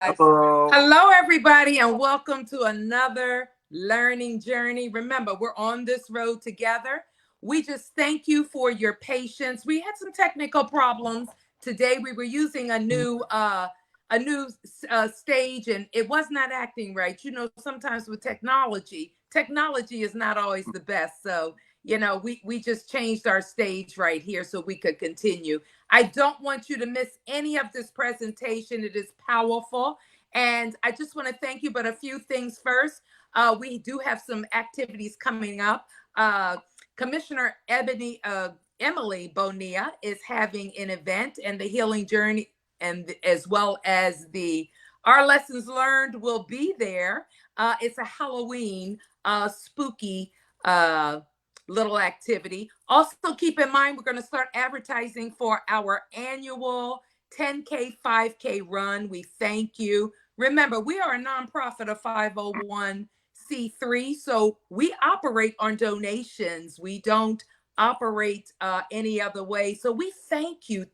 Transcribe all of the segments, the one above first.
Hello. Hello, everybody, and welcome to another learning journey. Remember, we're on this road together. We just thank you for your patience. We had some technical problems today. We were using a new stage, and it was not acting right. You know, sometimes with technology is not always the best. So, we just changed our stage right here so we could continue. I don't want you to miss any of this presentation. It is powerful. And I just want to thank you. But a few things first. We do have some activities coming up. Commissioner Emily Bonilla is having an event, and the Healing Journey, and as well as the Our Lessons Learned will be there. It's a Halloween spooky little activity. Also, keep in mind, we're going to start advertising for our annual 10K, 5K run. We thank you. Remember, we are a nonprofit of 501c3, so we operate on donations. We don't operate any other way. So we thank you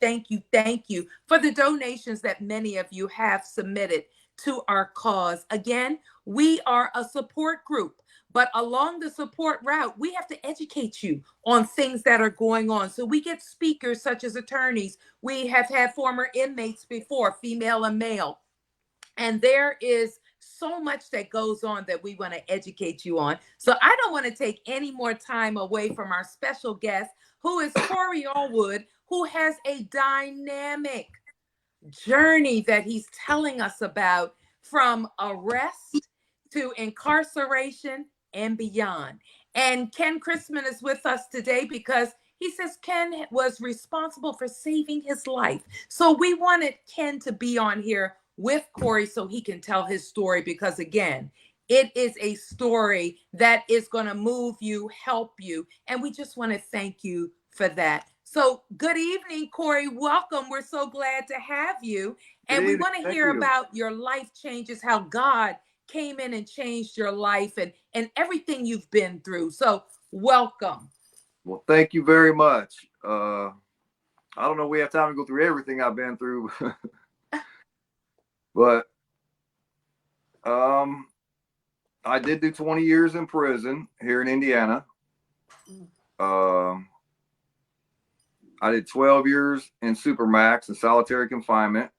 for the donations that many of you have submitted to our cause. Again, we are a support group. But along the support route, we have to educate you on things that are going on. So we get speakers such as attorneys. We have had former inmates before, female and male. And there is so much that goes on that we want to educate you on. So I don't want to take any more time away from our special guest, who is Korey ALWOOD, who has a dynamic journey that he's telling us about, from arrest to incarceration and beyond. And Ken Chrisman is with us today because he says Ken was responsible for saving his life. So we wanted Ken to be on here with Korey so he can tell his story, because again, it is a story that is going to move you, help you. And we just want to thank you for that. So good evening, Korey. Welcome. We're so glad to have you. And we want to hear about your life changes, how God came in and changed your life, and everything you've been through. So welcome. Well, thank you very much. I don't know if we have time to go through everything I've been through, but I did do 20 years in prison here in Indiana. I did 12 years in Supermax in solitary confinement.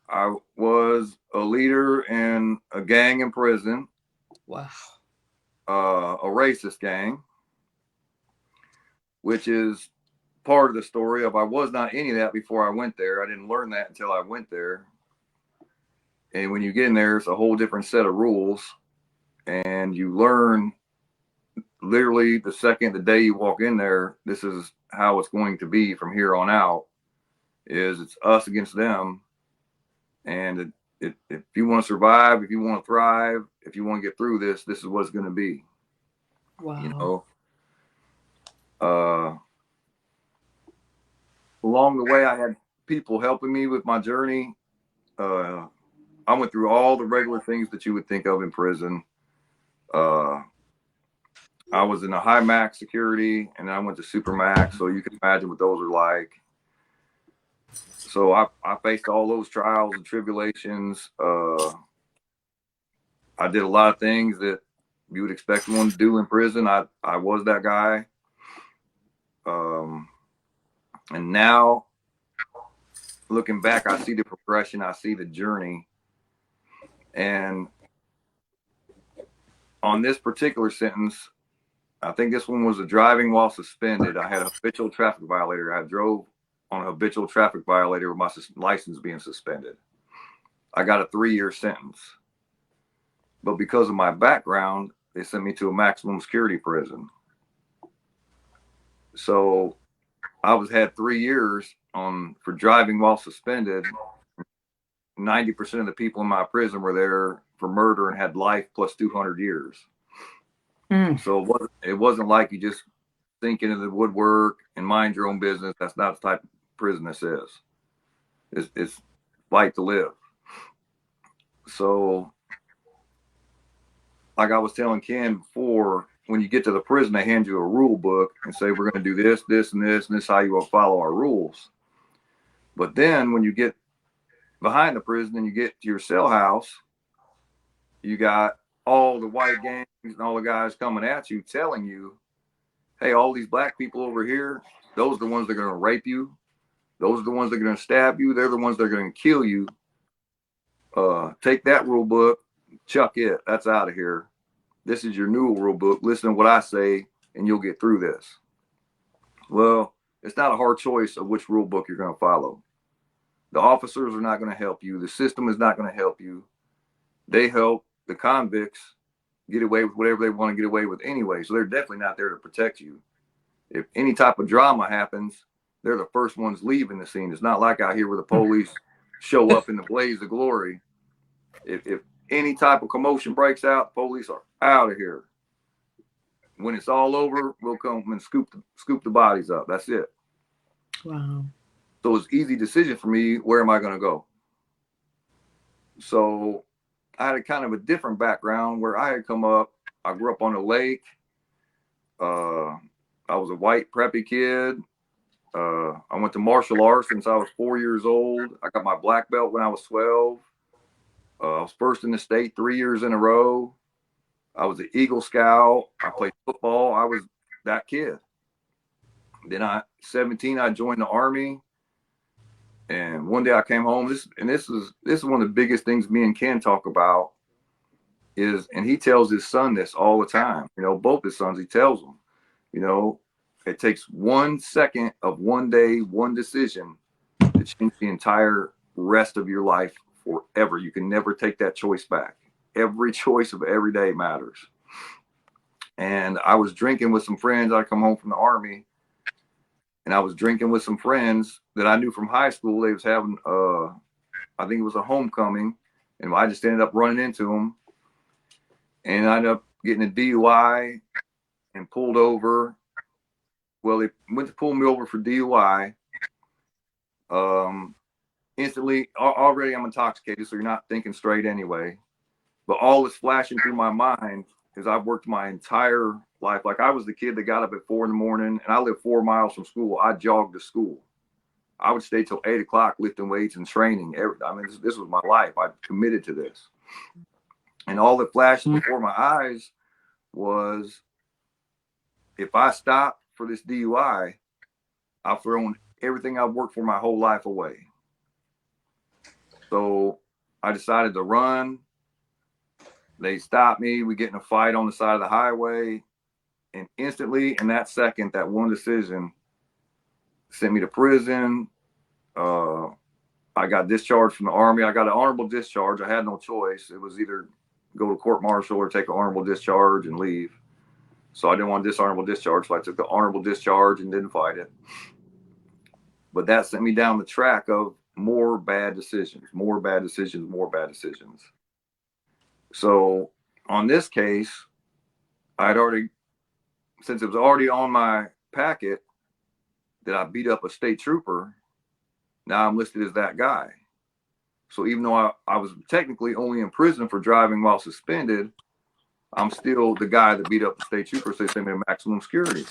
I was a leader in a gang in prison. Wow. A racist gang, which is part of the story of I was not any of that before I went there. I didn't learn that until I went there. And when you get in there, it's a whole different set of rules. And you learn literally the day you walk in there, this is how it's going to be from here on out, is it's us against them. And if you want to survive, if you want to thrive, if you want to get through this is what it's going to be. Wow. You know, along the way, I had people helping me with my journey. I went through all the regular things that you would think of in prison. I was in a high max security, and I went to super max, so you can imagine what those are like. So I faced all those trials and tribulations. I did a lot of things that you would expect one to do in prison. I was that guy. And now, looking back, I see the progression. I see the journey. And on this particular sentence, I think this one was a driving while suspended. I had a habitual traffic violator. I drove on a habitual traffic violator with my license being suspended. I got a 3-year sentence. But because of my background, they sent me to a maximum security prison. So I had 3 years for driving while suspended. 90% of the people in my prison were there for murder and had life plus 200 years. So it wasn't like you just sink into the woodwork and mind your own business. That's not the type of prison this is. It's fight to live. So, like I was telling Ken before, when you get to the prison, they hand you a rule book and say, we're going to do this, this, and this is how you will follow our rules. But then when you get behind the prison and you get to your cell house, you got all the white gangs and all the guys coming at you telling you, hey, all these black people over here, those are the ones that are going to rape you. Those are the ones that are going to stab you. They're the ones that are going to kill you. Take that rule book, chuck it. That's out of here. This is your new rule book. Listen to what I say, and you'll get through this. Well, it's not a hard choice of which rule book you're going to follow. The officers are not going to help you. The system is not going to help you. They help the convicts get away with whatever they want to get away with anyway. So they're definitely not there to protect you. If any type of drama happens, they're the first ones leaving the scene. It's not like out here where the police show up in the blaze of glory. If any type of commotion breaks out, police are out of here. When it's all over, we'll come and scoop the bodies up. That's it. Wow. So it's an easy decision for me. Where am I going to go? So I had a kind of a different background where I had come up. I grew up on a lake. I was a white preppy kid. I went to martial arts since I was 4 years old. I got my black belt when I was 12. I was first in the state 3 years in a row. I was an Eagle Scout. I played football. I was that kid. Then at 17, I joined the Army. And one day I came home. This is one of the biggest things me and Ken talk about is, and he tells his son this all the time. You know, both his sons, he tells them, you know, it takes 1 second of one day, one decision to change the entire rest of your life forever. You can never take that choice back. Every choice of every day matters. And I was drinking with some friends. I come home from the Army, and I was drinking with some friends that I knew from high school. They was having, I think it was a homecoming, and I just ended up running into them, and I ended up getting a DUI and pulled over. Well, they went to pull me over for DUI. Instantly, already I'm intoxicated, so you're not thinking straight anyway. But all that's flashing through my mind is I've worked my entire life. Like I was the kid that got up at 4 in the morning, and I lived 4 miles from school. I jogged to school. I would stay till 8 o'clock lifting weights and training. I mean, this was my life. I committed to this. And all that flashed before my eyes was, if I stop for this DUI, I've thrown everything I've worked for my whole life away. So I decided to run. They stopped me. We get in a fight on the side of the highway. And instantly, in that second, that one decision sent me to prison. I got discharged from the Army. I got an honorable discharge. I had no choice. It was either go to court martial or take an honorable discharge and leave. So I didn't want dishonorable discharge. So I took the honorable discharge and didn't fight it. But that sent me down the track of more bad decisions, more bad decisions, more bad decisions. So on this case, I'd already, since it was already on my packet that I beat up a state trooper, now I'm listed as that guy. So even though I was technically only in prison for driving while suspended, I'm still the guy that beat up the state trooper, so they sent me to maximum security.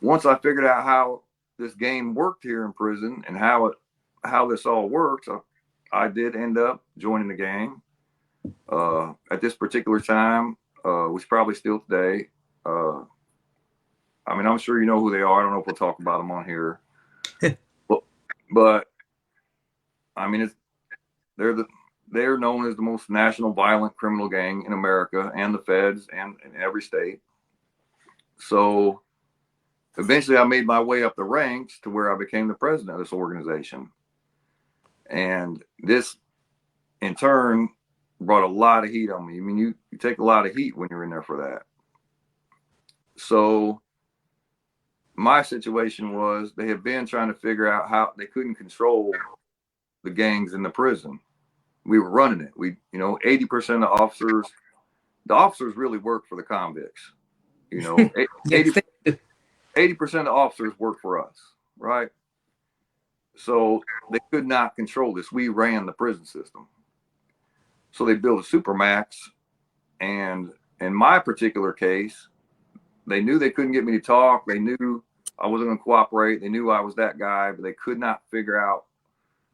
Once I figured out how this game worked here in prison and how this all works, I did end up joining the gang. At this particular time, which probably still today. I mean, I'm sure you know who they are. I don't know if we'll talk about them on here. but I mean, they're known as the most national violent criminal gang in America, and the feds, and in every state. So eventually I made my way up the ranks to where I became the president of this organization. And this, in turn, brought a lot of heat on me. I mean, you take a lot of heat when you're in there for that. So my situation was, they had been trying to figure out how they couldn't control the gangs in the prison. We were running it. 80% of the officers really work for the convicts. 80% of the officers work for us, right? So they could not control this. We ran the prison system. So they built a supermax, and in my particular case, they knew they couldn't get me to talk. They knew I wasn't going to cooperate. They knew I was that guy, but they could not figure out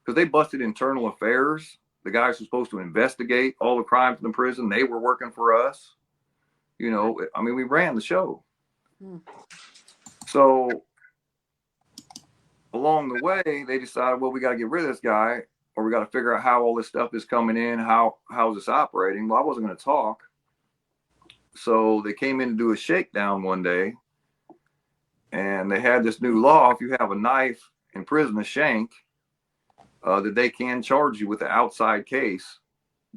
because they busted internal affairs. The guys who were supposed to investigate all the crimes in the prison, they were working for us. You know, I mean, we ran the show. So along the way, they decided, well, we got to get rid of this guy, or we got to figure out how all this stuff is coming in. How's this operating? Well, I wasn't going to talk. So they came in to do a shakedown one day, and they had this new law. If you have a knife in prison, a shank, that they can charge you with an outside case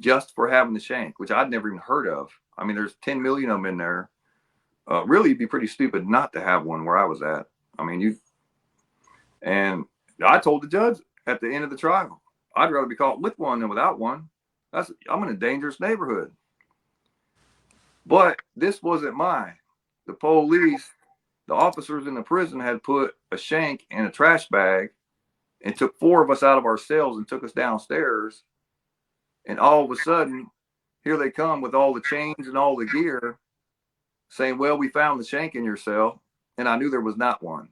just for having the shank, which I'd never even heard of. I mean, there's 10 million of them in there. Really, you'd be pretty stupid not to have one where I was at. I mean, and I told the judge at the end of the trial, I'd rather be caught with one than without one. I'm in a dangerous neighborhood. But this wasn't mine. The police, the officers in the prison had put a shank in a trash bag and took 4 of us out of our cells and took us downstairs. And all of a sudden, here they come with all the chains and all the gear saying, well, we found the shank in your cell. And I knew there was not one.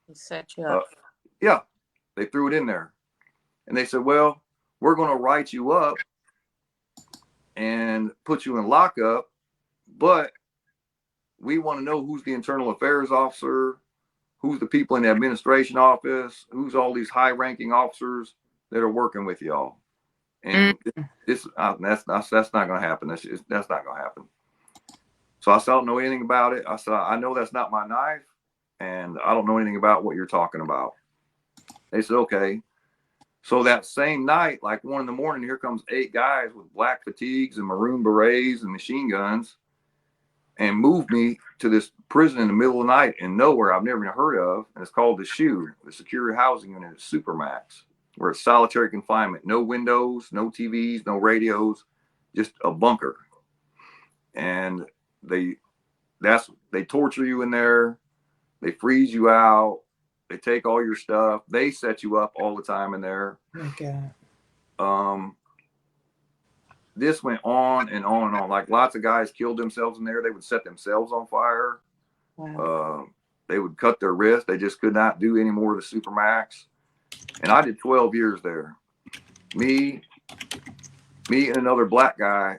He set you up. Yeah, they threw it in there. And they said, well, we're going to write you up and put you in lockup, but we want to know who's the internal affairs officer, who's the people in the administration office, who's all these high-ranking officers that are working with y'all. And that's not going to happen. That's not going to happen. So I said, I don't know anything about it. I said, I know that's not my knife, and I don't know anything about what you're talking about. They said, okay. So that same night, like 1 a.m, here comes 8 guys with black fatigues and maroon berets and machine guns and moved me to this prison in the middle of the night in nowhere I've never even heard of. And it's called the SHU, the Secure Housing Unit at Supermax, where it's solitary confinement. No windows, no TVs, no radios, just a bunker. And they torture you in there. They freeze you out. They take all your stuff. They set you up all the time in there. Oh my God. This went on and on and on. Like lots of guys killed themselves in there. They would set themselves on fire. Wow. They would cut their wrist. They just could not do any more of the Supermax. And I did 12 years there. Me and another black guy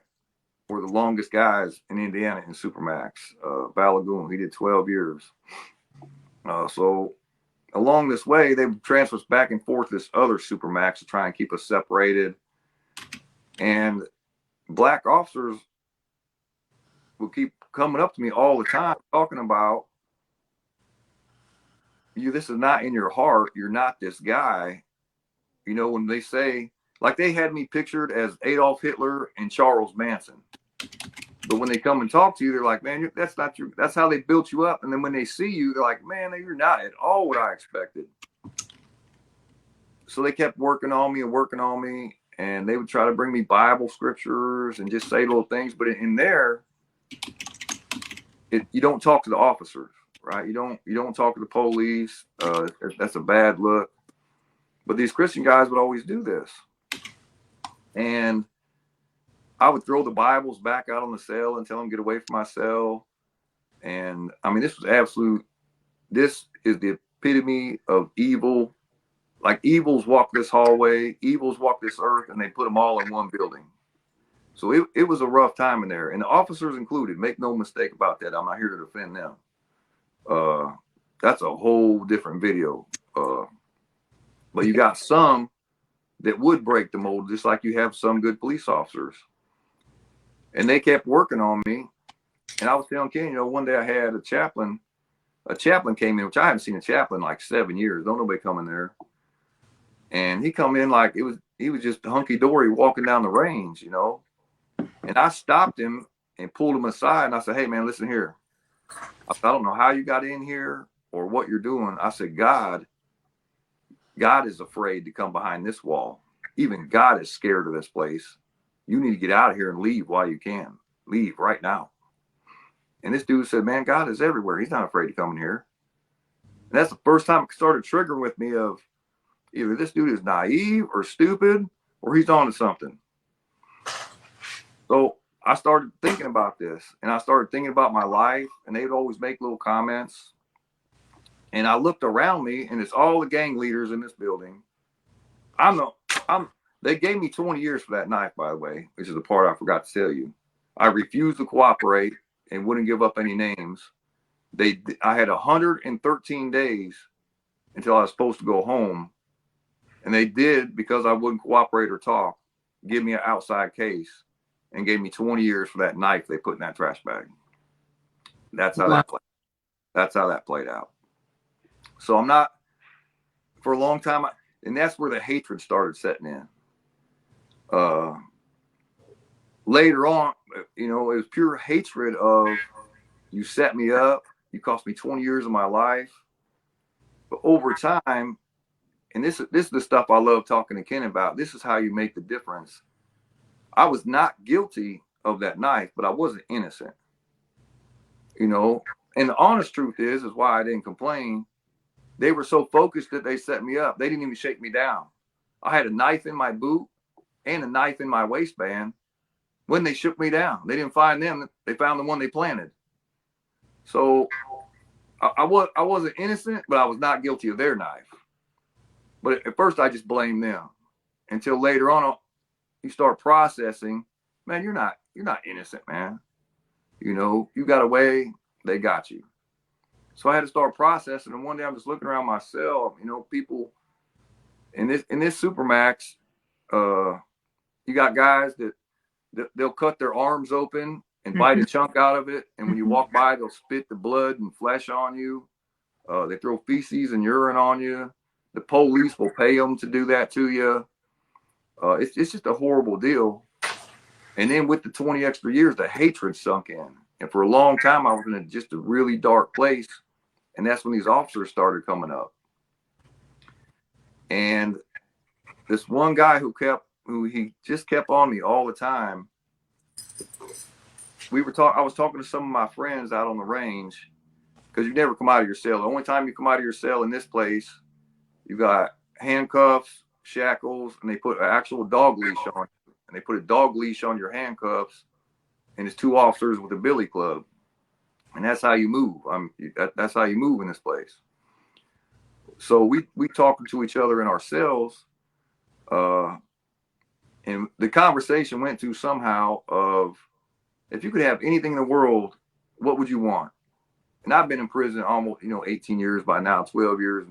were the longest guys in Indiana in Supermax. Balagoon, he did 12 years. So along this way, they would transfer us back and forth to this other Supermax to try and keep us separated. And black officers would keep coming up to me all the time talking about, this is not in your heart. You're not this guy. You know, when they say, like they had me pictured as Adolf Hitler and Charles Manson. But when they come and talk to you, they're like, man, that's not true. That's how they built you up. And then when they see you, they're like, man, you're not at all what I expected. So they kept working on me. And they would try to bring me Bible scriptures and just say little things. But in there, you don't talk to the officers, right? You don't talk to the police. That's a bad look. But these Christian guys would always do this. And I would throw the Bibles back out on the cell and tell them get away from my cell. And I mean, this is the epitome of evil. Like evils walk this hallway, evils walk this earth, and they put them all in one building. So it was a rough time in there, and the officers included. Make no mistake about that. I'm not here to defend them. That's a whole different video. But you got some that would break the mold, just like you have some good police officers. And they kept working on me. And I was telling Ken, one day I had a chaplain. A chaplain came in, which I haven't seen a chaplain in like 7 years. Don't nobody come in there. And he come in like he was just hunky-dory walking down the range, And I stopped him and pulled him aside. And I said, hey, man, listen here. I said, I don't know how you got in here or what you're doing. I said, God is afraid to come behind this wall. Even God is scared of this place. You need to get out of here and leave while you can. Leave right now. And this dude said, man, God is everywhere. He's not afraid to come in here. And that's the first time it started triggering with me of either this dude is naive or stupid or he's on to something. So I started thinking about this, and I started thinking about my life, and they would always make little comments. And I looked around me, and it's all the gang leaders in this building I'm the, I'm, they gave me 20 years for that knife, by the way, which is the part I forgot to tell you. I refused to cooperate and wouldn't give up any names. I had 113 days until I was supposed to go home. And they did, because I wouldn't cooperate or talk, give me an outside case and gave me 20 years for that knife they put in that trash bag. That's how that played out. So I'm not, for a long time, and that's where the hatred started setting in. Later on, it was pure hatred of, you set me up, you cost me 20 years of my life. But over time, and this is the stuff I love talking to Ken about, this is how you make the difference. I was not guilty of that knife, but I wasn't innocent. And the honest truth is why I didn't complain. They were so focused that they set me up. They didn't even shake me down. I had a knife in my boot and a knife in my waistband when they shook me down. They didn't find them. They found the one they planted. So I wasn't innocent, but I was not guilty of their knife. But at first I just blamed them, until later on you start processing, man, you're not innocent, man. You got away, they got you. So I had to start processing. And one day I'm just looking around myself, people in this Supermax, you got guys that they'll cut their arms open and bite a chunk out of it. And when you walk by, they'll spit the blood and flesh on you. They throw feces and urine on you. The police will pay them to do that to you. It's just a horrible deal. And then with the 20 extra years, the hatred sunk in. And for a long time, I was in just a really dark place. And that's when these officers started coming up. And this one guy who he just kept on me all the time. I was talking to some of my friends out on the range, because you never come out of your cell. The only time you come out of your cell in this place, you got handcuffs, shackles, and they put an actual dog leash on you. And they put a dog leash on your handcuffs, and it's 2 officers with a billy club. And that's how you move. That's how you move in this place. So we talking to each other in our cells, and the conversation went to somehow of, if you could have anything in the world, what would you want? And I've been in prison almost, 18 years by now, 12 years,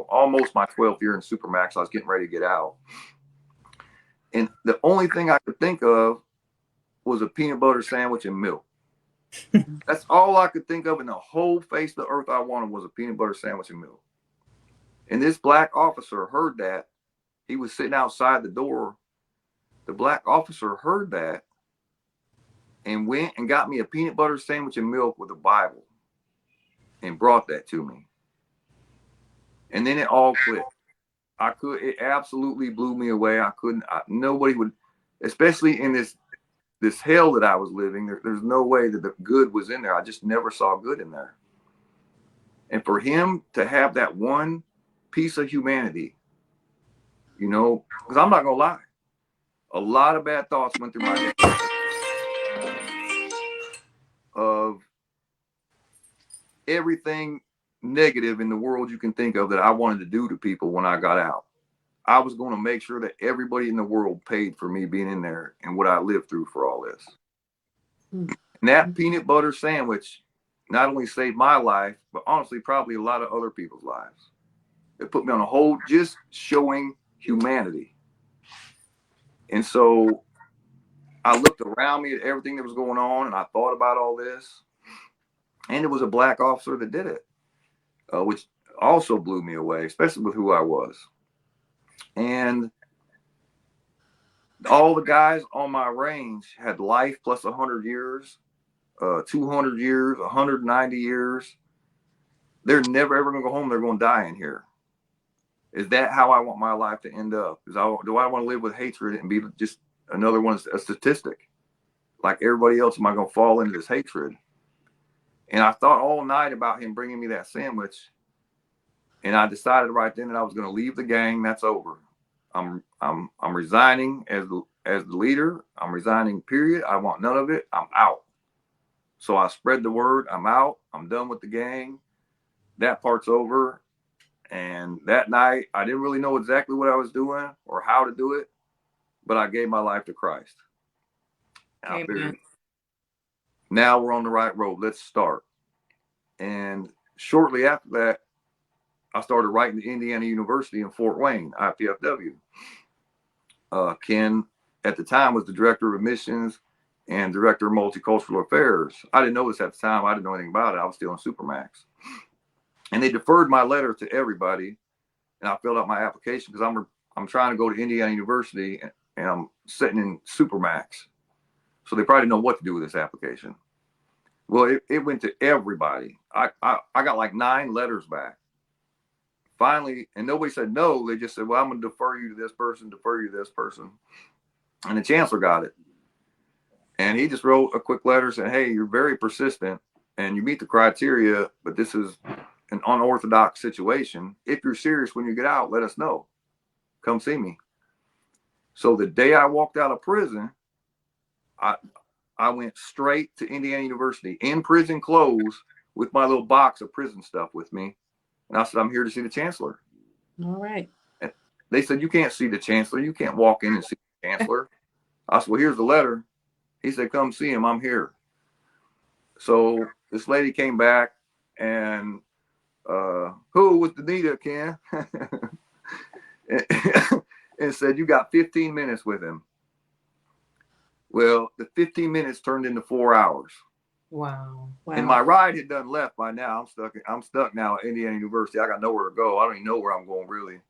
almost my 12th year in Supermax. I was getting ready to get out. And the only thing I could think of was a peanut butter sandwich and milk. That's all I could think of in the whole face of the earth. I wanted was a peanut butter sandwich and milk. And this black officer heard that. He was sitting outside the door. The black officer heard that and went and got me a peanut butter sandwich and milk with a Bible and brought that to me. And then it all clicked. It absolutely blew me away. Nobody would, especially in this hell that I was living, there's no way that the good was in there. I just never saw good in there. And for him to have that one piece of humanity, because I'm not going to lie, a lot of bad thoughts went through my head of everything negative in the world you can think of that I wanted to do to people when I got out. I was going to make sure that everybody in the world paid for me being in there and what I lived through for all this. And that peanut butter sandwich not only saved my life, but honestly, probably a lot of other people's lives. It put me on a whole, just showing humanity. And so I looked around me at everything that was going on, and I thought about all this. And it was a black officer that did it, which also blew me away, especially with who I was. And all the guys on my range had life plus 100 years, 200 years, 190 years. They're never, ever going to go home. They're going to die in here. Is that how I want my life to end up? Do I want to live with hatred and be just another one, a statistic? Like everybody else, am I going to fall into this hatred? And I thought all night about him bringing me that sandwich. And I decided right then that I was going to leave the gang. That's over. I'm resigning as the leader. I'm resigning, period. I want none of it. I'm out. So I spread the word. I'm out. I'm done with the gang. That part's over. And that night, I didn't really know exactly what I was doing or how to do it, but I gave my life to Christ. And I figured, now we're on the right road. Let's start. And shortly after that, I started writing to Indiana University in Fort Wayne, IPFW. Ken, at the time, was the director of admissions and director of multicultural affairs. I didn't know this at the time. I didn't know anything about it. I was still in Supermax. And they deferred my letter to everybody. And I filled out my application because I'm trying to go to Indiana University and I'm sitting in Supermax. So they probably know what to do with this application. Well, it went to everybody. I got like 9 letters back. Finally, and nobody said no. They just said, well, I'm going to defer you to this person, defer you to this person. And the chancellor got it. And he just wrote a quick letter saying, hey, you're very persistent and you meet the criteria, but this is an unorthodox situation. If you're serious when you get out, let us know. Come see me. So the day I walked out of prison, I went straight to Indiana University in prison clothes with my little box of prison stuff with me. And I said, I'm here to see the chancellor. All right. And they said, you can't see the chancellor. You can't walk in and see the chancellor. I said, well, here's the letter. He said, come see him. I'm here. So this lady came back and who was Danita, Ken? and said, you got 15 minutes with him. Well, the 15 minutes turned into 4 hours. Wow. And my ride had done left by now. I'm stuck now at Indiana University. I got nowhere to go. I don't even know where I'm going really.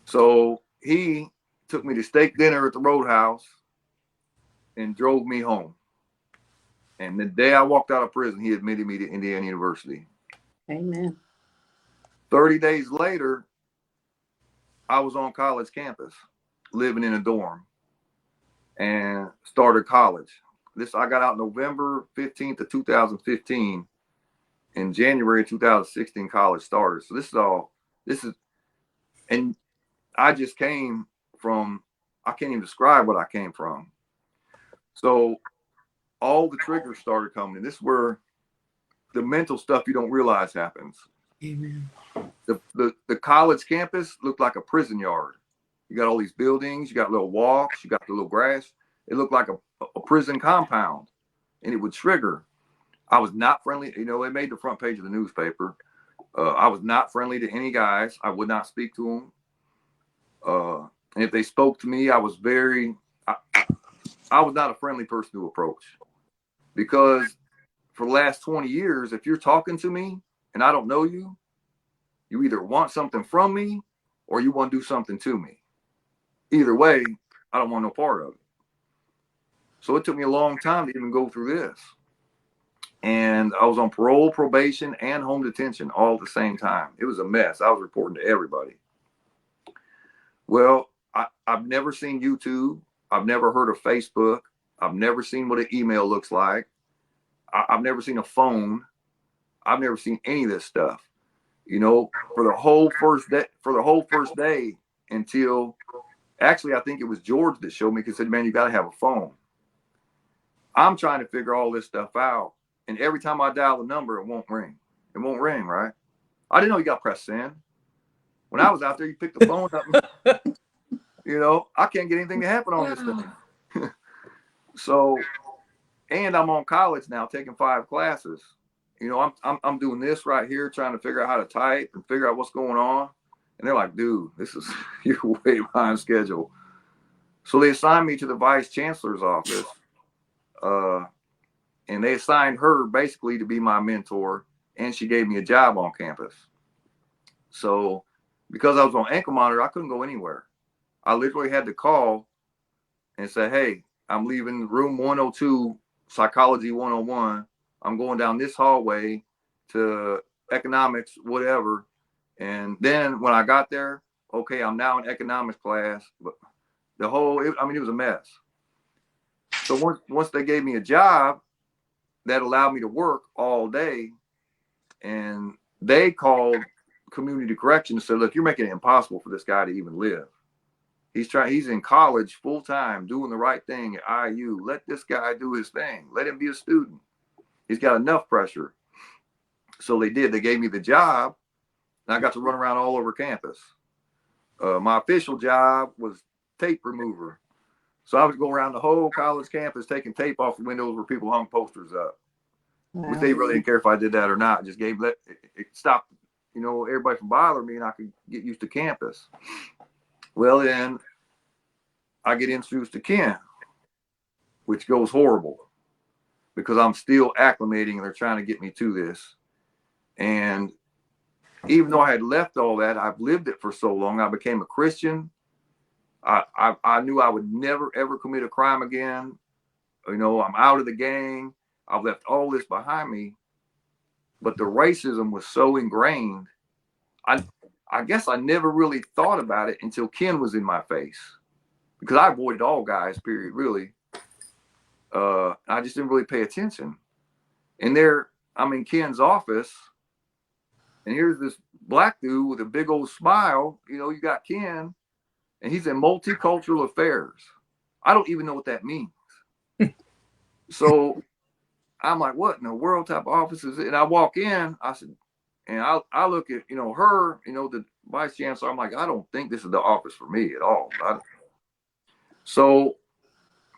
So he took me to steak dinner at the Roadhouse and drove me home. And the day I walked out of prison, he admitted me to Indiana University. Amen. 30 days later, I was on college campus, living in a dorm, and started college. I got out November 15th of 2015. In January 2016, college started. So and I just came from, I can't even describe what I came from. So all the triggers started coming. This is where the mental stuff you don't realize happens. Amen. The college campus looked like a prison yard. You got all these buildings, you got little walks, you got the little grass. It looked like a prison compound, and it would trigger. I was not friendly. You know, it made the front page of the newspaper. I was not friendly to any guys. I would not speak to them. And if they spoke to me, I was not a friendly person to approach, because for the last 20 years, if you're talking to me and I don't know you, you either want something from me or you want to do something to me. Either way, I don't want no part of it. So it took me a long time to even go through this. And I was on parole, probation, and home detention all at the same time. It was a mess. I was reporting to everybody. Well, I've never seen YouTube. I've never heard of Facebook. I've never seen what an email looks like. I've never seen a phone. I've never seen any of this stuff. You know, for the whole first day until, actually, I think it was George that showed me, because he said, man, you got to have a phone. I'm trying to figure all this stuff out. And every time I dial the number, it won't ring. It won't ring, right? I didn't know you got to press send. When I was out there, you pick the phone up. You know, I can't get anything to happen on this thing. So, and I'm on college now, taking 5 classes. You know, I'm doing this right here, trying to figure out how to type and figure out what's going on. And they're like, dude, you're way behind schedule. So they assigned me to the vice chancellor's office. And they assigned her basically to be my mentor, and she gave me a job on campus. So because I was on ankle monitor, I couldn't go anywhere. I literally had to call and say, hey, I'm leaving room 102, psychology 101. I'm going down this hallway to economics, whatever. And then when I got there, okay, I'm now in economics class. But it was a mess. So once they gave me a job that allowed me to work all day, and they called community correction and said, look, you're making it impossible for this guy to even live. He's in college full time, doing the right thing at IU. Let this guy do his thing. Let him be a student. He's got enough pressure. So they did. They gave me the job. and I got to run around all over campus. My official job was tape remover. So I would go around the whole college campus taking tape off the windows where people hung posters up. Wow. Which they really didn't care if I did that or not. Just it stopped, everybody from bothering me, and I could get used to campus. Well, then I get introduced to Ken, which goes horrible because I'm still acclimating and they're trying to get me to this. And even though I had left all that, I've lived it for so long. I became a Christian. I knew I would never, ever commit a crime again. I'm out of the gang. I've left all this behind me. But the racism was so ingrained. I guess I never really thought about it until Ken was in my face. Because I avoided all guys, period, really. I just didn't really pay attention. And I'm in Ken's office. And here's this black dude with a big old smile. You got Ken. And he's in multicultural affairs. I don't even know what that means. So I'm like, what in the world type of office is it? And I walk in, I said, and I look at, her, the vice chancellor. I'm like, I don't think this is the office for me at all. So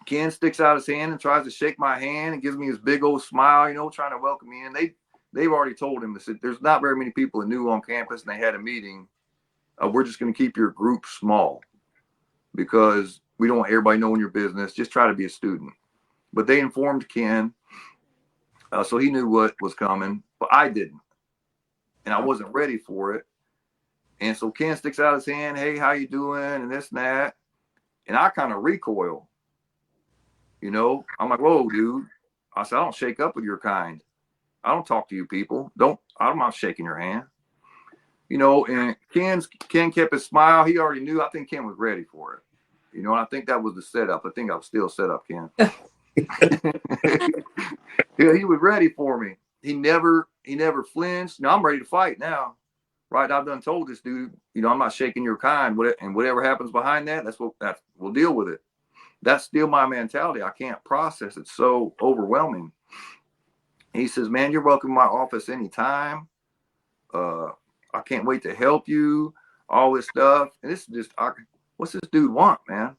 Ken sticks out his hand and tries to shake my hand and gives me his big old smile, trying to welcome me in. They've already told him, that there's not very many people that knew on campus, and they had a meeting. We're just going to keep your group small because we don't want everybody knowing your business. Just try to be a student. But they informed Ken, so he knew what was coming, but I didn't. And I wasn't ready for it. And so Ken sticks out his hand, hey, how you doing? And this and that. And I kind of recoil. I'm like, whoa, dude. I said, I don't shake up with your kind. I don't talk to you people. I'm not shaking your hand. And Ken kept his smile. He already knew. I think Ken was ready for it. And I think that was the setup. I think I was still set up, Ken. Yeah, he was ready for me. He never flinched. Now I'm ready to fight now. Right. I've done told this dude, I'm not shaking your kind. And whatever happens behind that, we'll deal with it. That's still my mentality. I can't process it. So overwhelming. He says, man, you're welcome in my office anytime. I can't wait to help you. All this stuff. And this is just, what's this dude want, man?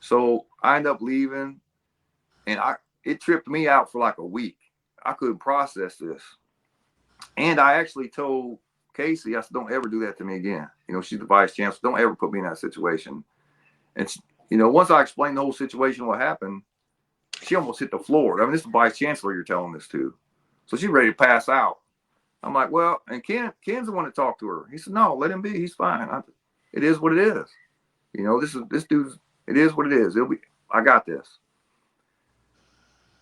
So I end up leaving, and it tripped me out for like a week. I couldn't process this. And I actually told Casey, I said, don't ever do that to me again. She's the vice chancellor. Don't ever put me in that situation. And, once I explained the whole situation, what happened, she almost hit the floor. I mean, this is the vice chancellor you're telling this to. So she's ready to pass out. I'm like, well, and Ken's the one to talk to her. He said, no, let him be. He's fine. It is what it is. This dude's, it is what it is. I got this.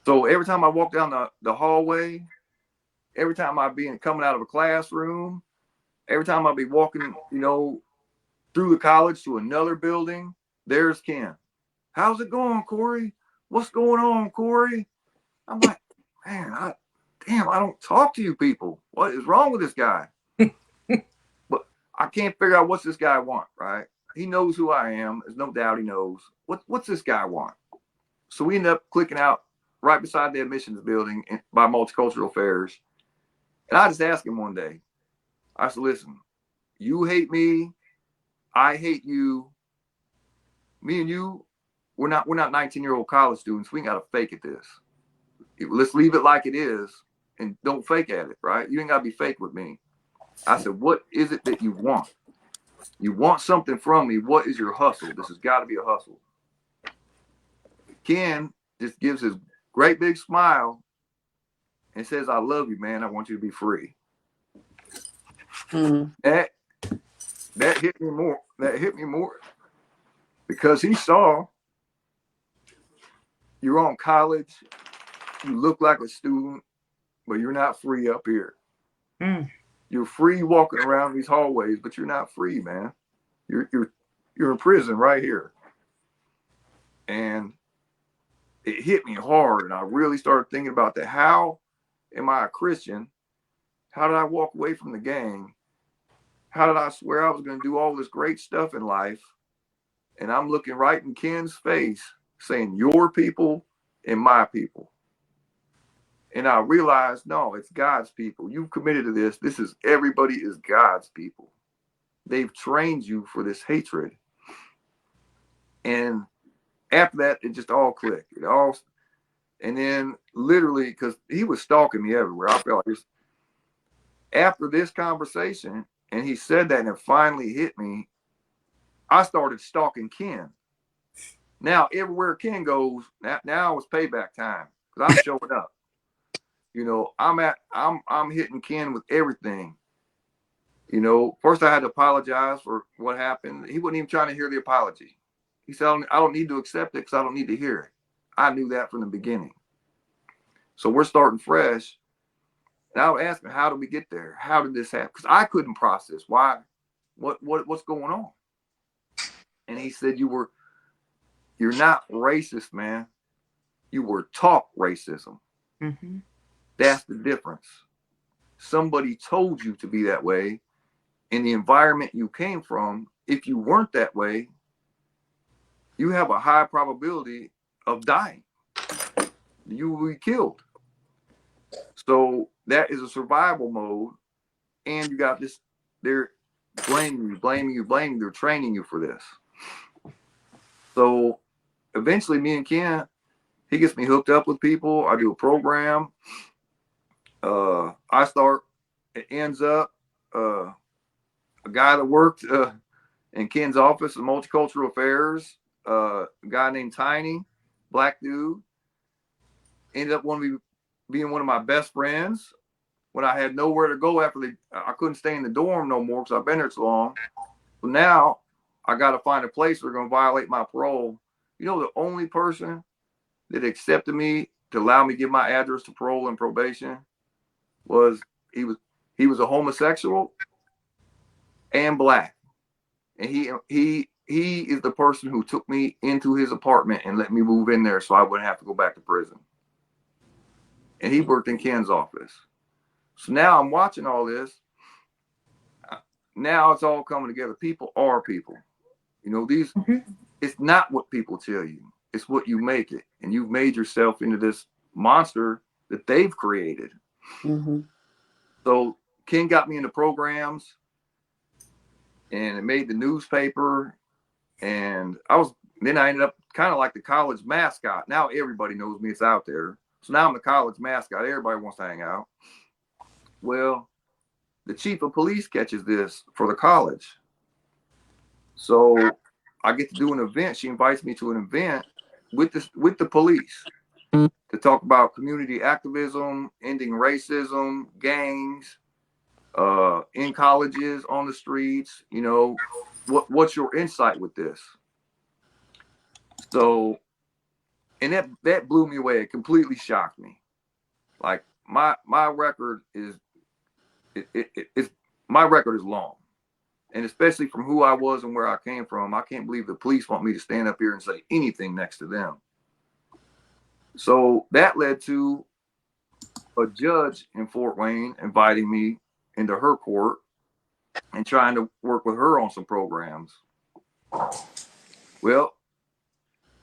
So every time I walk down the hallway, every time I be coming out of a classroom, every time I be walking, through the college to another building, there's Ken. How's it going, Korey? What's going on, Korey? I'm like, man, I don't talk to you people. What is wrong with this guy? But I can't figure out what's this guy want, right? He knows who I am. There's no doubt he knows. What's this guy want? So we end up clicking out right beside the admissions building by Multicultural Affairs. And I just asked him one day, I said, listen, you hate me. I hate you. Me and you, we're not 19-year-old college students. We ain't got to fake at this. Let's leave it like it is and don't fake at it, right? You ain't got to be fake with me. I said, what is it that you want? You want something from me. What is your hustle? This has got to be a hustle. Ken just gives his great big smile and says, I love you, man. I want you to be free. That hit me more. That hit me more because he saw you're on college. You look like a student, but you're not free up here. You're free walking around these hallways, but you're not free, man. You're in prison right here. And it hit me hard, and I really started thinking about that. How am I a Christian? How did I walk away from the gang? How did I swear I was going to do all this great stuff in life? And I'm looking right in Ken's face saying, your people and my people. And I realized, no, it's God's people. You've committed to this. This is everybody is God's people. They've trained you for this hatred. And after that, it just all clicked. It all, and then literally, because he was stalking me everywhere. I felt like this. After this conversation, and he said that, and it finally hit me, I started stalking Ken. Now, everywhere Ken goes, now it's payback time because I'm showing up. You know, I'm hitting Ken with everything. You know, first I had to apologize for what happened. He wasn't even trying to hear the apology. He said, I don't need to accept it because I don't need to hear it. I knew that from the beginning. So we're starting fresh. And I would ask him, how did we get there? How did this happen? Because I couldn't process why, what's going on? And he said, you're not racist, man. You were taught racism. Mm-hmm. That's the difference. Somebody told you to be that way. In the environment you came from, if you weren't that way, you have a high probability of dying. You will be killed. So that is a survival mode. And you got this, they're blaming you. They're training you for this. So eventually me and Ken, he gets me hooked up with people. I do a program. It ends up, a guy that worked in Ken's office in multicultural affairs, a guy named Tiny, black dude, ended up being one of my best friends when I had nowhere to go after I couldn't stay in the dorm no more because I've been there so long. So now I got to find a place they're going to violate my parole. You know, the only person that accepted me to allow me to give my address to parole and probation was he was a homosexual and black. And he is the person who took me into his apartment and let me move in there so I wouldn't have to go back to prison. And he worked in Ken's office. So now I'm watching all this. Now it's all coming together. People are people. You know, it's not what people tell you. It's what you make it. And you've made yourself into this monster that they've created. Mm-hmm. So Ken got me into programs and it made the newspaper. And then I ended up kind of like the college mascot. Now everybody knows me. It's out there. So now I'm the college mascot. Everybody wants to hang out. Well, the chief of police catches this for the college. So I get to do an event. She invites me to an event with the police to talk about community activism, ending racism, gangs, in colleges, on the streets. You know, what's your insight with this? So, and that blew me away. It completely shocked me. Like my record is my record is long. And especially from who I was and where I came from, I can't believe the police want me to stand up here and say anything next to them. So that led to a judge in Fort Wayne inviting me into her court and trying to work with her on some programs. Well,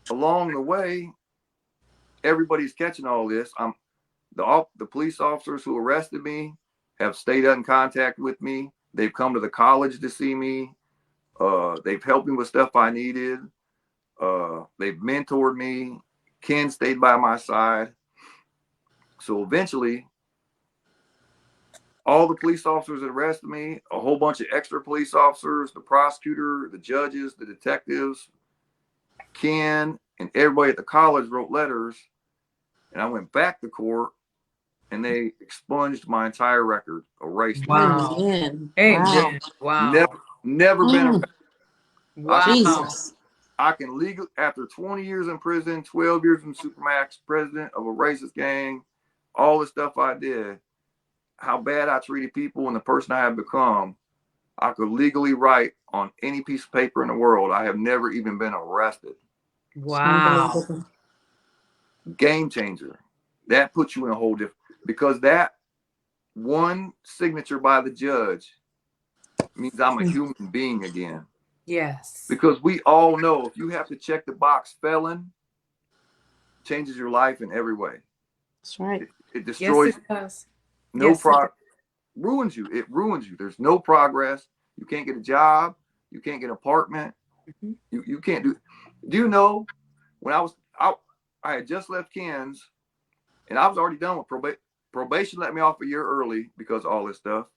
along the way, everybody's catching all this. The police officers who arrested me have stayed in contact with me. They've come to the college to see me. They've helped me with stuff I needed. They've mentored me. Ken stayed by my side. So eventually, all the police officers that arrested me, a whole bunch of extra police officers, the prosecutor, the judges, the detectives, Ken, and everybody at the college wrote letters. And I went back to court and they expunged my entire record, erased it. Wow. Amen. Amen. Wow. Never been arrested. Wow. Jesus. I can legally, after 20 years in prison, 12 years in Supermax, president of a racist gang, all the stuff I did, how bad I treated people and the person I have become, I could legally write on any piece of paper in the world. I have never even been arrested. Wow. Game changer. That puts you in a whole different, because that one signature by the judge means I'm a human being again. Yes. Because we all know if you have to check the box felon, changes your life in every way. That's right. It Yes, destroys it does. no Yes, it does. ruins you. It ruins you. There's no progress. You can't get a job. You can't get an apartment. Mhm. You can't do. Do you know when I had just left Ken's and I was already done with probation. Probation let me off a year early because of all this stuff.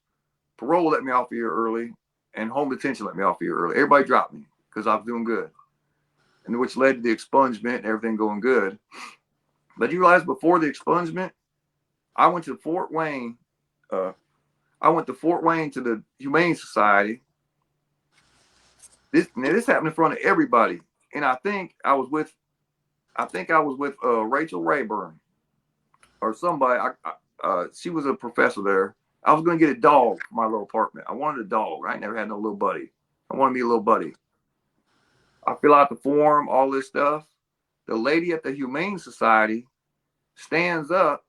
Parole let me off a year early, and home detention let me off a year early. Everybody dropped me because I was doing good, and which led to the expungement and everything going good. But you realize before the expungement, I went to Fort Wayne. Uh, I went to Fort Wayne to the Humane Society. This happened in front of everybody, and I think I was with Rachel Rayburn or somebody. She was a professor there. I was going to get a dog for my little apartment. I wanted a dog. I never had no little buddy. I wanted me a little buddy. I fill out the form, all this stuff. The lady at the Humane Society stands up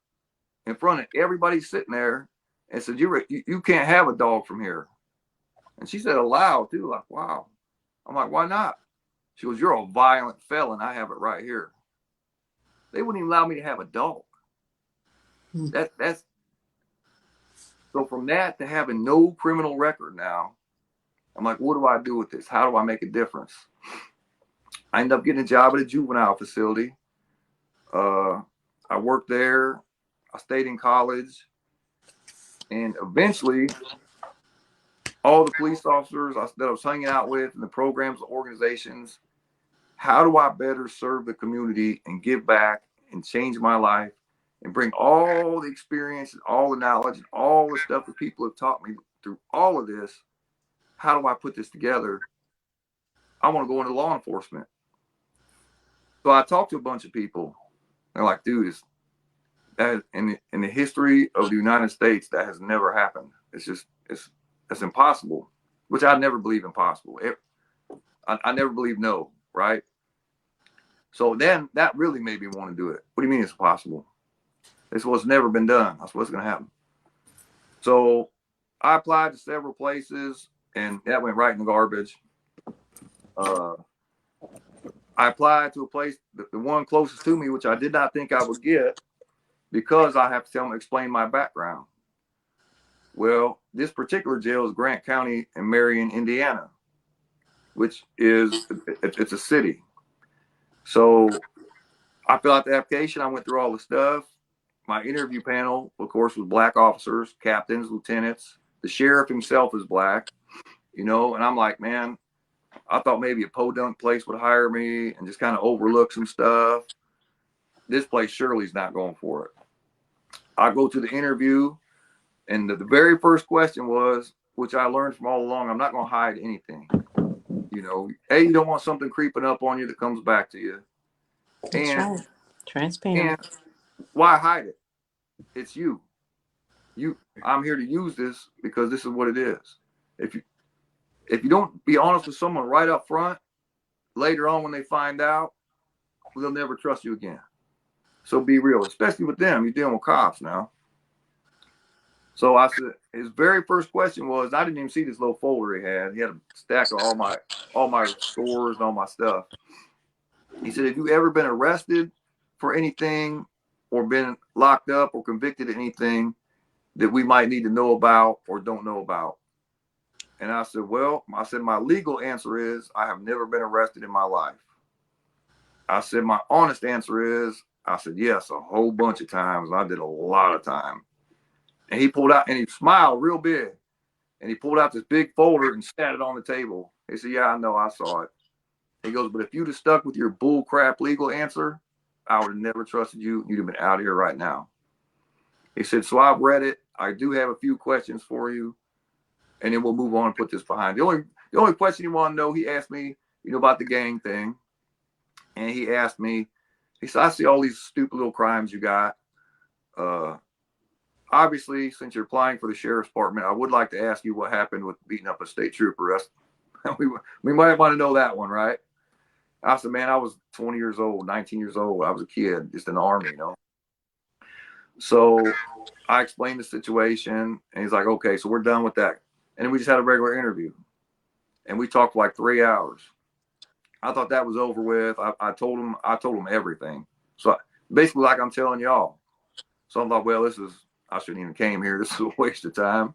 in front of everybody sitting there and said, you can't have a dog from here. And she said aloud too, like, wow. I'm like, why not? She goes, you're a violent felon. I have it right here. They wouldn't even allow me to have a dog. That's so from that to having no criminal record now, I'm like, what do I do with this? How do I make a difference? I ended up getting a job at a juvenile facility. I worked there. I stayed in college. And eventually, all the police officers that I was hanging out with and the programs, the organizations, how do I better serve the community and give back and change my life and bring all the experience and all the knowledge and all the stuff that people have taught me through all of this? How do I put this together? I want to go into law enforcement. So I talked to a bunch of people. They're like, dude, that in the history of the United States, that has never happened. It's impossible, which I never believe impossible. I never believe no, right? So then that really made me want to do it. What do you mean it's possible? It's what's never been done. That's what's going to happen. So I applied to several places, and that went right in the garbage. I applied to a place, the one closest to me, which I did not think I would get because I have to tell them, explain my background. Well, this particular jail is Grant County in Marion, Indiana, which is, it's a city. So I filled out the application. I went through all the stuff. My interview panel, of course, was black officers, captains, lieutenants. The sheriff himself is black, and I'm like, man, I thought maybe a podunk place would hire me and just kind of overlook some stuff. This place surely is not going for it. I go to the interview, and the very first question was, which I learned from all along, I'm not going to hide anything. Hey, you don't want something creeping up on you that comes back to you. That's right. Transparent. And why hide it? It's you. I'm here to use this because this is what it is. If you don't be honest with someone right up front, later on when they find out, they'll never trust you again. So be real, especially with them. You're dealing with cops now. So I said, his very first question was, I didn't even see this little folder he had. He had a stack of all my scores and all my stuff. He said, have you ever been arrested for anything or been locked up or convicted of anything that we might need to know about or don't know about? And I said, my legal answer is I have never been arrested in my life. I said, my honest answer is, I said, yes, a whole bunch of times. And I did a lot of time. And he pulled out, and he smiled real big. And he pulled out this big folder and sat it on the table. He said, yeah, I know, I saw it. He goes, but if you'd have stuck with your bull crap legal answer, I would have never trusted you. You'd have been out of here right now. He said, so I've read it. I do have a few questions for you. And then we'll move on and put this behind. The only question he wanted to know, he asked me, about the gang thing. And he asked me, he said, I see all these stupid little crimes you got. Obviously, since you're applying for the sheriff's department, I would like to ask you what happened with beating up a state trooper. We might want to know that one, right? I said, man, I was 20 years old, 19 years old. I was a kid, just in the Army, So I explained the situation, and he's like, okay, so we're done with that. And then we just had a regular interview, and we talked for like 3 hours. I thought that was over with. I told him everything. So basically, like I'm telling y'all. So I thought, well, I shouldn't even came here. This is a waste of time.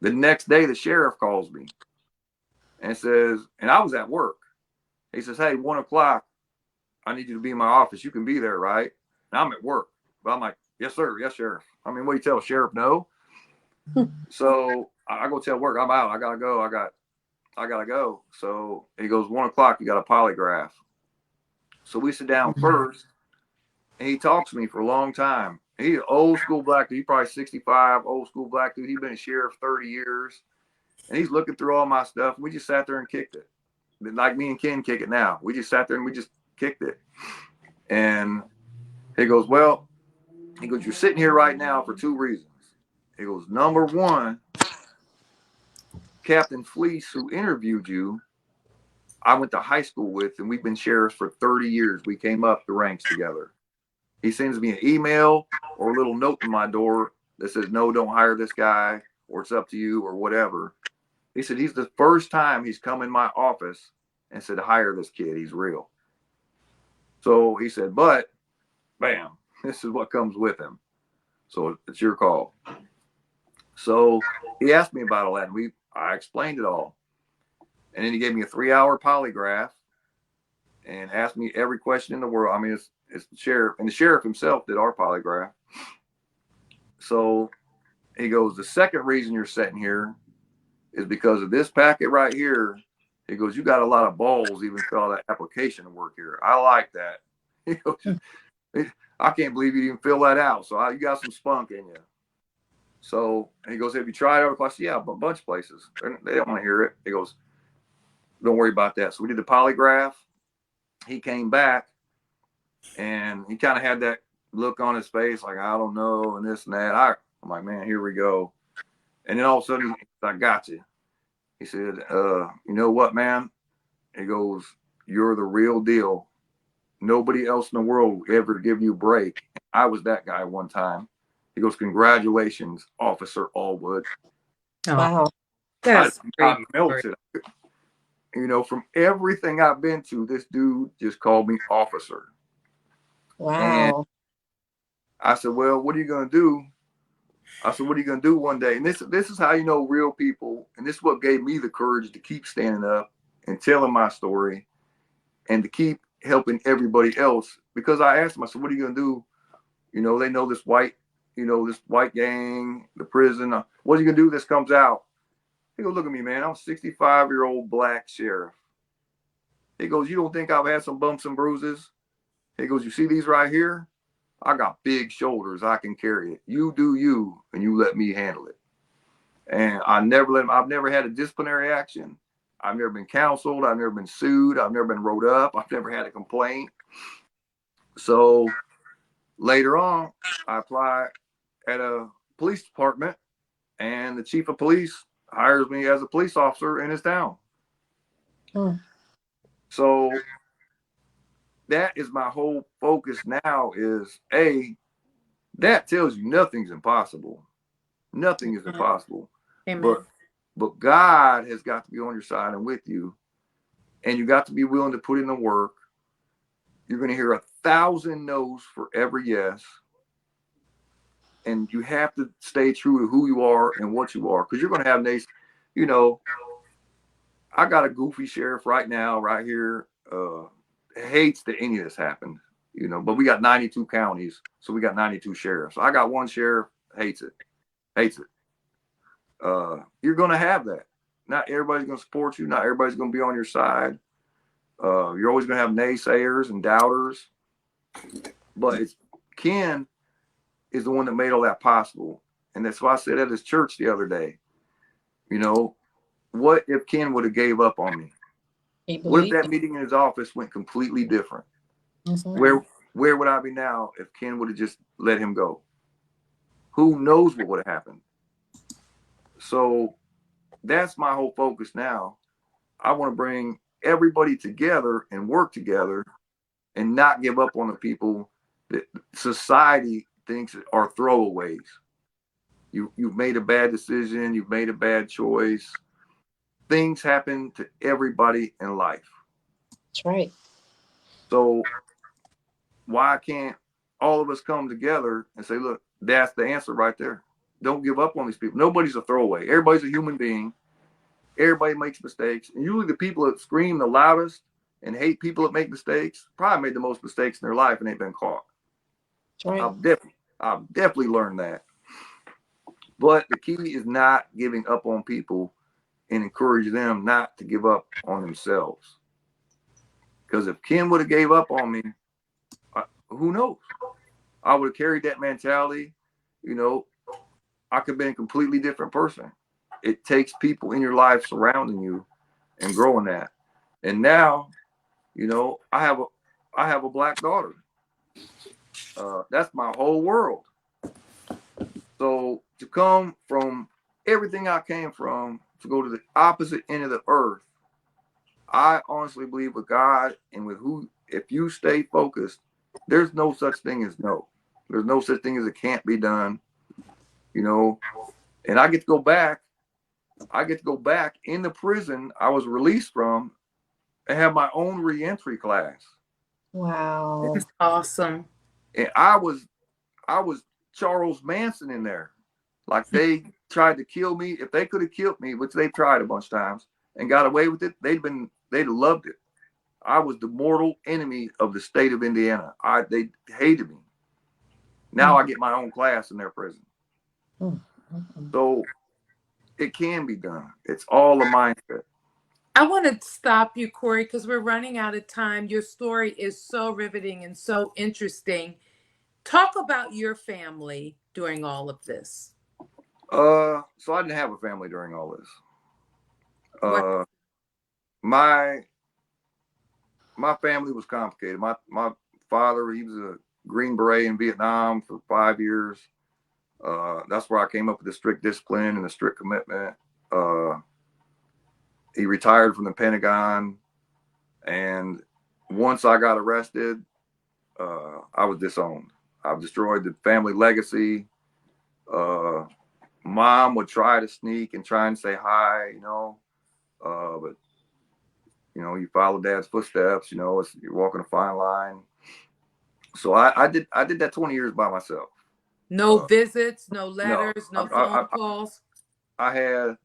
The next day, the sheriff calls me and says, and I was at work. He says, hey, 1 o'clock, I need you to be in my office. You can be there, right? And I'm at work. But I'm like, yes, sir. Yes, sheriff. I mean, what do you tell a sheriff? No. So I go tell work, I'm out. I gotta go. I gotta go. So he goes, 1 o'clock, you got a polygraph. So we sit down first, and he talks to me for a long time. He's an old school black dude. He's probably 65, old school black dude. He's been a sheriff 30 years. And he's looking through all my stuff. We just sat there and kicked it. Like me and Ken kick it now. We just sat there and we just kicked it. And he goes, well, you're sitting here right now for 2 reasons. He goes, number one, Captain Fleece, who interviewed you, I went to high school with, and we've been sheriffs for 30 years. We came up the ranks together. He sends me an email or a little note in my door that says, no, don't hire this guy, or it's up to you, or whatever. He said, he's the first time he's come in my office and said, hire this kid. He's real. So he said, but bam, this is what comes with him. So it's your call. So he asked me about all that, and I explained it all. And then he gave me a 3-hour polygraph and asked me every question in the world. I mean, it's the sheriff, and the sheriff himself did our polygraph. So he goes, the second reason you're sitting here is because of this packet right here. He goes, you got a lot of balls even fill out that application to work here. I like that. He goes, I can't believe you didn't fill that out. So you got some spunk in you. So he goes, have you tried other places? Yeah, a bunch of places. They don't want to hear it. He goes, don't worry about that. So we did the polygraph. He came back, and he kind of had that look on his face, like, I don't know, and this and that. I'm like, man, here we go. And then all of a sudden, I got you. He said, you know what, man? He goes, you're the real deal. Nobody else in the world will ever give you a break. I was that guy one time. He goes, congratulations, Officer ALWOOD. Wow. That's I melted. You know, from everything I've been to, this dude just called me officer. Wow. And I said, well, what are you going to do? I said, what are you going to do one day? And this is how you know real people. And this is what gave me the courage to keep standing up and telling my story and to keep helping everybody else. Because I asked him, I said, what are you going to do? You know, they know this white gang, the prison. What are you going to do if this comes out? He goes, look at me, man. I'm a 65-year-old black sheriff. He goes, you don't think I've had some bumps and bruises? He goes, you see these right here? I got big shoulders. I can carry it. You do you, and you let me handle it. And I've never had a disciplinary action. I've never been counseled. I've never been sued. I've never been wrote up. I've never had a complaint. So later on, I apply at a police department, and the chief of police hires me as a police officer in his town. So that is my whole focus now is that tells you nothing's impossible. Nothing is impossible. Amen. But God has got to be on your side and with you. And you got to be willing to put in the work. You're going to hear 1,000 no's for every yes. And you have to stay true to who you are and what you are. Because you're going to have nays. You know, I got a goofy sheriff right now, right here, hates that any of this happened. You know, but we got 92 counties. So we got 92 sheriffs. I got one sheriff, hates it. You're going to have that. Not everybody's going to support you. Not everybody's going to be on your side. You're always going to have naysayers and doubters. But Ken is the one that made all that possible. And that's why I said at his church the other day, you know, what if Ken would have gave up on me? What if that meeting in his office went completely different? Where would I be now if Ken would have just let him go? Who knows what would have happened? So that's my whole focus now. I want to bring everybody together and work together and not give up on the people that society thinks are throwaways. You've made a bad decision. You've made a bad choice. Things happen to everybody in life. That's right. So why can't all of us come together and say, look, that's the answer right there. Don't give up on these people. Nobody's a throwaway. Everybody's a human being. Everybody makes mistakes. And usually the people that scream the loudest and hate people that make mistakes probably made the most mistakes in their life and ain't been caught. That's right. I've definitely learned that. But the key is not giving up on people and encourage them not to give up on themselves. Because if Ken would have gave up on me, who knows? I would have carried that mentality. You know, I could have been a completely different person. It takes people in your life surrounding you and growing that. And now, you know, I have a black daughter. That's my whole world. So to come from everything I came from to go to the opposite end of the earth, I honestly believe with God and with who, if you stay focused, there's no such thing as no. There's no such thing as it can't be done, you know. And I get to go back. I get to go back in the prison I was released from and have my own reentry class. Wow. That's awesome. And I was Charles Manson in there. Like they tried to kill me. If they could have killed me, which they've tried a bunch of times and got away with it, they'd have loved it. I was the mortal enemy of the state of Indiana. They hated me. Now I get my own class in their prison. So it can be done. It's all a mindset. I want to stop you, Korey, because we're running out of time. Your story is so riveting and so interesting. Talk about your family during all of this. So I didn't have a family during all this. My family was complicated. My father, he was a Green Beret in Vietnam for 5 years. That's where I came up with the strict discipline and the strict commitment. He retired from the Pentagon, and once I got arrested, I was disowned. I've destroyed the family legacy. Mom would try to sneak and try and say hi, you know, but you know, you follow dad's footsteps, you know, you're walking a fine line. So I did that 20 years by myself. No visits, no letters, no phone calls. I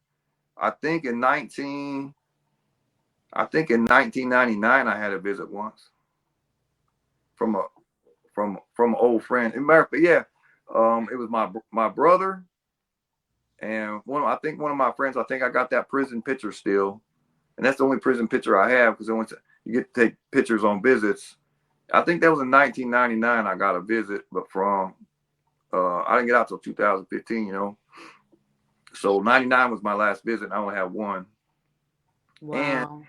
think in 1999 I had a visit once from an old friend. In America, yeah. It was my brother and one of my friends. I think I got that prison picture still, and that's the only prison picture I have because you get to take pictures on visits. I think that was in 1999 I got a visit, but I didn't get out till 2015, you know. So 99 was my last visit, and I only had one. Wow. And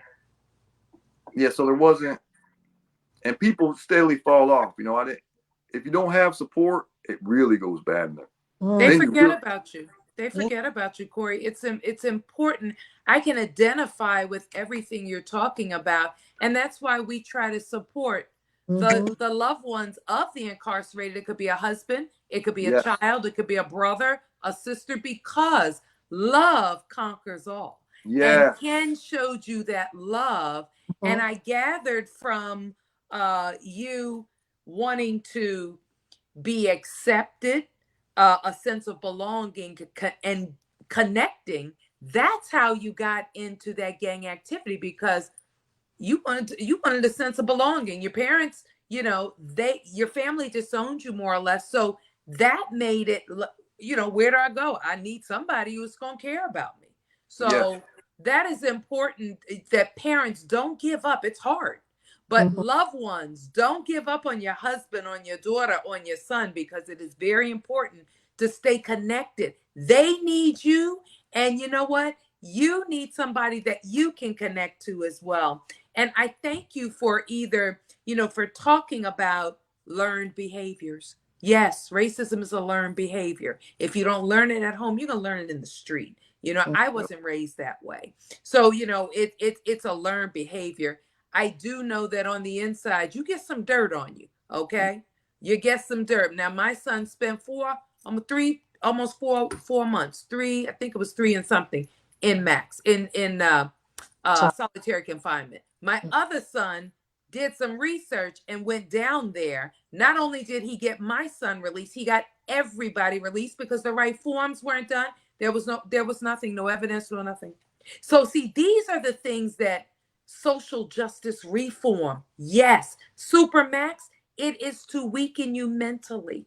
yeah, so there wasn't, and people steadily fall off. You know, if you don't have support, it really goes bad. They forget about you. They forget about you, Korey. It's important. I can identify with everything you're talking about, and that's why we try to support the loved ones of the incarcerated. It could be a husband, it could be a child, it could be a brother, a sister, because love conquers all. Yeah. And Ken showed you that love, and I gathered from you wanting to be accepted, a sense of belonging and connecting. That's how you got into that gang activity, because you wanted a sense of belonging. Your parents, you know, your family disowned you more or less. So that made it, you know, where do I go? I need somebody who's going to care about me. So that is important, that parents don't give up. It's hard. But loved ones, don't give up on your husband, on your daughter, on your son, because it is very important to stay connected. They need you. And you know what? You need somebody that you can connect to as well. And I thank you for for talking about learned behaviors. Yes, racism is a learned behavior. If you don't learn it at home, you're going to learn it in the street. You know, I wasn't raised that way. So, you know, it's a learned behavior. I do know that on the inside, you get some dirt on you, okay? You get some dirt. Now, my son spent almost four months, I think it was 3 and something, in solitary confinement. My other son did some research and went down there. Not only did he get my son released, he got everybody released because the right forms weren't done. There was nothing, no evidence, no nothing. So see, these are the things that social justice reform. Yes, Supermax, it is to weaken you mentally.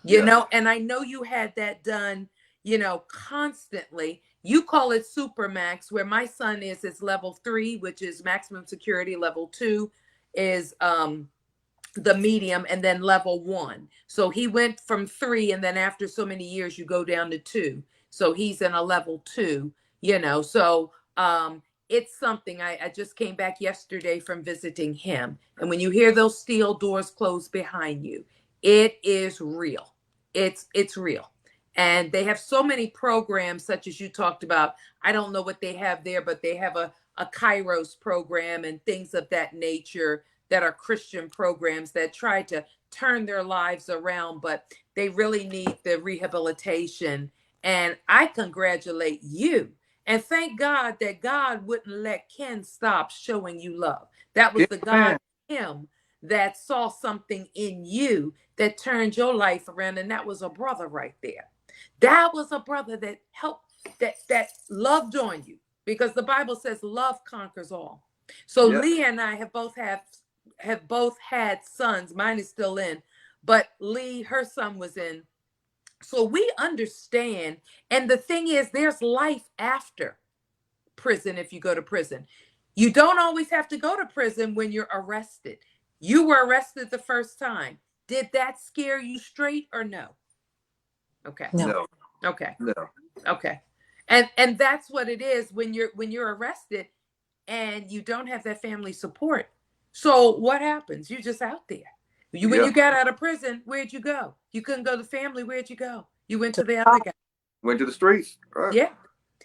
You Yeah. know, and I know you had that done, you know, constantly. You call it Supermax, where my son is level 3, which is maximum security. Level 2 is the medium, and then level 1. So he went from 3, and then after so many years you go down to 2. So he's in a level 2, you know. So it's something. I just came back yesterday from visiting him, and when you hear those steel doors close behind you, it is real. It's real. And they have so many programs, such as you talked about. I don't know what they have there, but they have a Kairos program and things of that nature that are Christian programs that try to turn their lives around, but they really need the rehabilitation. And I congratulate you. And thank God that God wouldn't let Ken stop showing you love. That was the God in him that saw something in you that turned your life around. And that was a brother right there. That was a brother that helped, that loved on you, because the Bible says love conquers all. So Yeah. Leah and I have both had sons. Mine is still in, but Lee, her son was in. So we understand. And the thing is, there's life after prison. If you go to prison, you don't always have to go to prison when you're arrested. You were arrested the first time. Did that scare you straight or no? Okay. No. Okay. No. Okay. And that's what it is when you're arrested and you don't have that family support. So what happens? You're just out there. When Yeah. you got out of prison, where'd you go? You couldn't go to family. Where'd you go? You went to the Oh, other guy. Went to the streets. Right. Yeah.